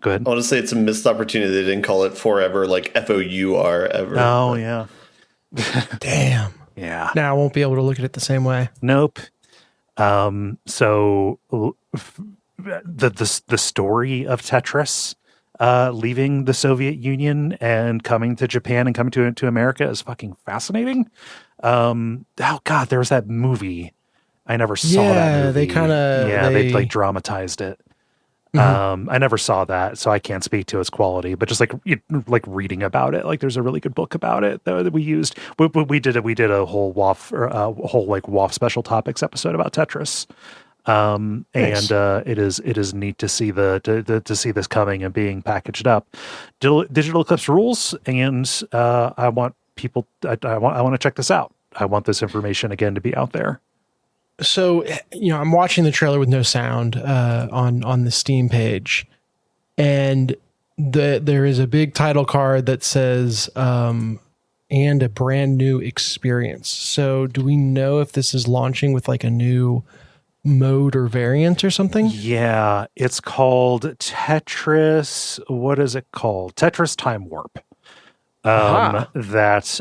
I want to say it's a missed opportunity they didn't call it Forever, like Four ever. Oh, yeah. Damn. Yeah. Now I won't be able to look at it the same way. Nope. So the story of Tetris leaving the Soviet Union and coming to Japan and coming to America is fucking fascinating. There was that movie. I never saw that movie. They like dramatized it. Mm-hmm. I never saw that, so I can't speak to its quality, but just like reading about it, like there's a really good book about it that we used. We did a whole WAF special topics episode about Tetris. Nice. And it is neat to see to see this coming and being packaged up. Digital Eclipse rules, and I want people. I want to check this out. I want this information again to be out there. So I'm watching the trailer with no sound on the Steam page, and there is a big title card that says and a brand new experience. So do we know if this is launching with like a new mode or variant or something? Yeah, it's called Tetris. What is it called? Tetris Time Warp. That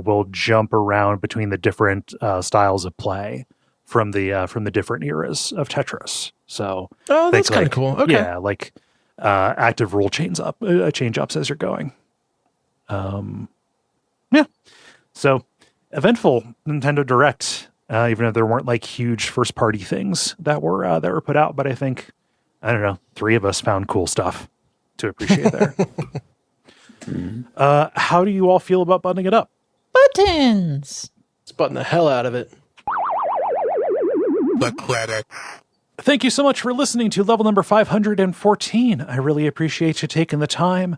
will jump around between the different styles of play from the different eras of Tetris. So that's kind of cool. Okay. Yeah, like active rule change ups as you're going. Yeah. So eventful Nintendo Direct. Even if there weren't like huge first party things that were put out, but I think, I don't know, 3 of us found cool stuff to appreciate there. How do you all feel about buttoning it up? Buttons. Let's button the hell out of it. The credits. Thank you so much for listening to level number 514. I really appreciate you taking the time.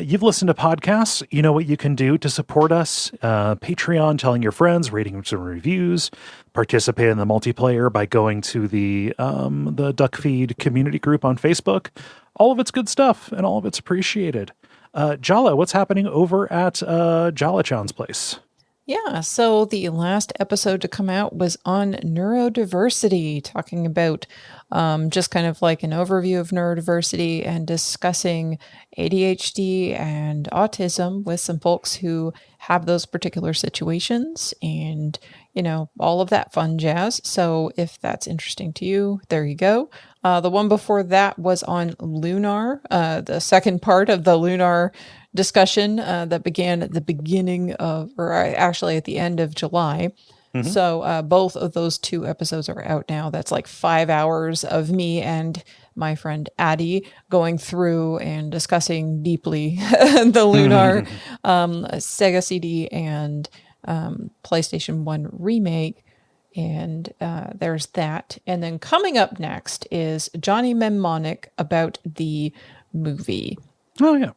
You've listened to podcasts. You know what you can do to support us. Patreon, telling your friends, rating some reviews, participate in the multiplayer by going to the Duckfeed community group on Facebook. All of it's good stuff, and all of it's appreciated. Jala, what's happening over at Jala-chan's place? Yeah, so the last episode to come out was on neurodiversity, talking about just kind of like an overview of neurodiversity and discussing ADHD and autism with some folks who have those particular situations and, all of that fun jazz. So if that's interesting to you, there you go. The one before that was on Lunar, the second part of the Lunar discussion that began at the beginning of, or actually at the end of July. Mm-hmm. So both of those 2 episodes are out now. That's like 5 hours of me and my friend Addie going through and discussing deeply the Lunar Sega CD and PlayStation 1 remake. And there's that. And then coming up next is Johnny Mnemonic about the movie. Oh, yeah.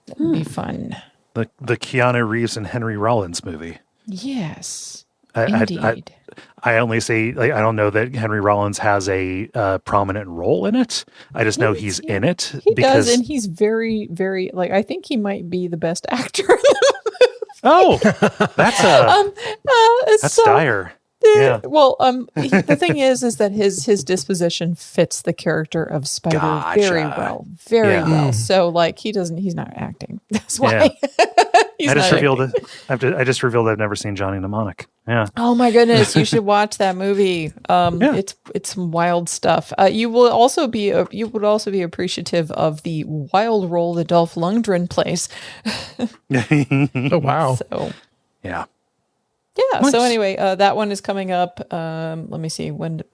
That would be fun. The Keanu Reeves and Henry Rollins movie. Yes, indeed. I only say, I don't know that Henry Rollins has a prominent role in it. I just know he's in it. He does, and he's very, very, I think he might be the best actor. Oh, that's dire. Yeah. Well, the thing is that his disposition fits the character of Spider very well, very well. So he's not acting. That's why. Yeah. I just revealed I've never seen Johnny Mnemonic. Yeah. Oh my goodness, you should watch that movie. It's some wild stuff. You would also be appreciative of the wild role that Dolph Lundgren plays. Oh wow. So yeah. Yeah. Nice. So anyway, that one is coming up. Let me see what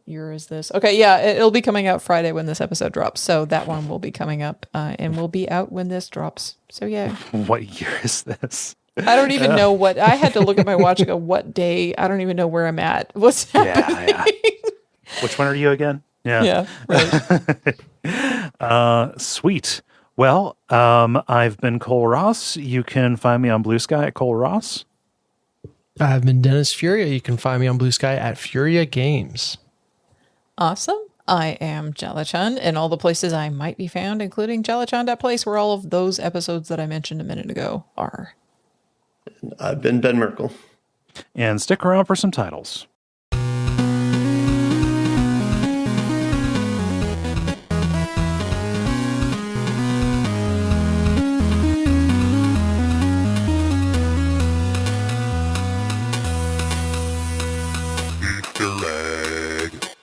year is this? Okay. Yeah. It'll be coming out Friday when this episode drops. So that one will be coming up and will be out when this drops. So yeah. What year is this? I don't even know what, I had to look at my watch and go, what day? I don't even know where I'm at. What's happening? Yeah. Which one are you again? Yeah. Yeah. Right. Sweet. Well, I've been Kole Ross. You can find me on Blue Sky at Kole Ross. I've been Dennis Furia. You can find me on Blue Sky at Furia Games. Awesome. I am Jala-chan in all the places I might be found, including Jala-chan.place, where all of those episodes that I mentioned a minute ago are. I've been Ben Merkel. And stick around for some titles.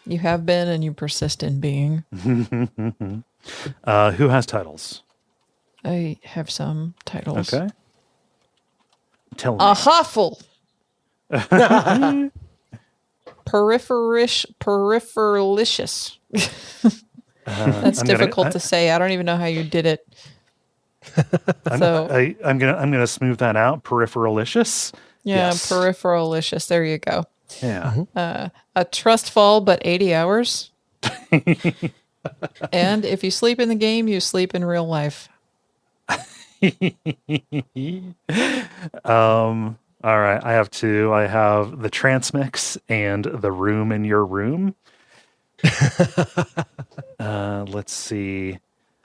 You have been and you persist in being. Who has titles? I have some titles. Okay. Tell me. Ahaful. Peripheralicious. That's difficult to say. I don't even know how you did it. I'm gonna smooth that out. Peripheralicious. Yeah, yes. Peripheralicious. There you go. Yeah. A trust fall, but 80 hours. And if you sleep in the game, you sleep in real life. All right. I have 2. I have the Transmix and the Room in Your Room. Let's see.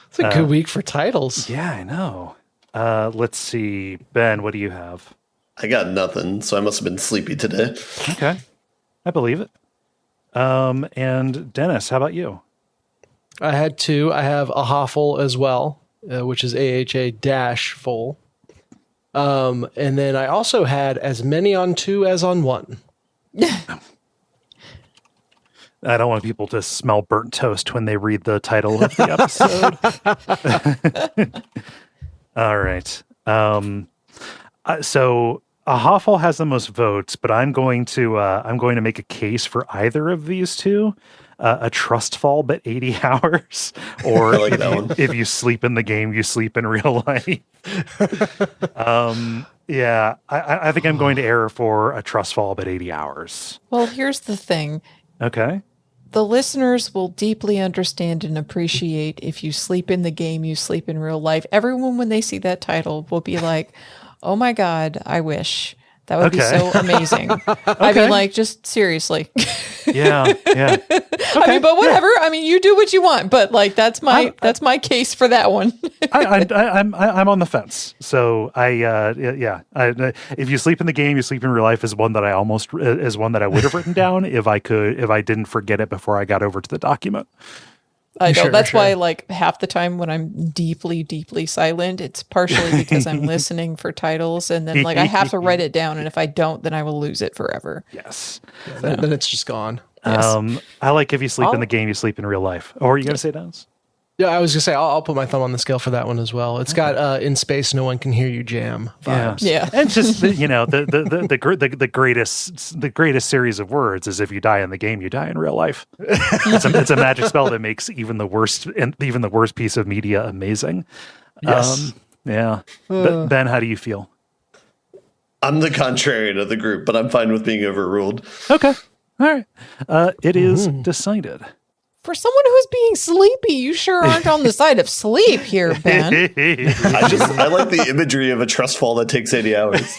It's a good week for titles. Yeah, I know. Let's see. Ben, what do you have? I got nothing, so I must have been sleepy today. Okay. I believe it. And Dennis, how about you? I had 2. I have a Hoffle as well, which is AHA-full. And then I also had as many on 2 as on 1. I don't want people to smell burnt toast when they read the title of the episode. All right. So a Hoffle has the most votes, but I'm going to make a case for either of these two. A trust fall but 80 hours, or I like that one. If you sleep in the game, you sleep in real life. Yeah, I think I'm going to err for a trust fall but 80 hours. Well, here's the thing. Okay. The listeners will deeply understand and appreciate if you sleep in the game, you sleep in real life. Everyone, when they see that title, will be like, oh my God, I wish. That would be so amazing. I mean, like, just seriously. Yeah. Okay. I mean, but whatever. Yeah. I mean, you do what you want, but like, that's my case for that one. I'm on the fence. So if you sleep in the game, you sleep in real life is one that I would have written down if I didn't forget it before I got over to the document. I know. That's why, like, half the time when I'm deeply, deeply silent, it's partially because I'm listening for titles, and then, like, I have to write it down, and if I don't, then I will lose it forever. Yes. Then it's just gone. Yes. I like if you sleep in the game, you sleep in real life. Or are you going to say that? Yeah, I was going to say, I'll put my thumb on the scale for that one as well. It's got in space, no one can hear you jam vibes. Yeah. And just, the greatest series of words is if you die in the game, you die in real life. It's a magic spell that makes even the worst piece of media amazing. Yes. Yeah. Ben, how do you feel? I'm the contrarian of the group, but I'm fine with being overruled. Okay. All right. It is decided. For someone who's being sleepy, you sure aren't on the side of sleep here, Ben. I like the imagery of a trust fall that takes 80 hours.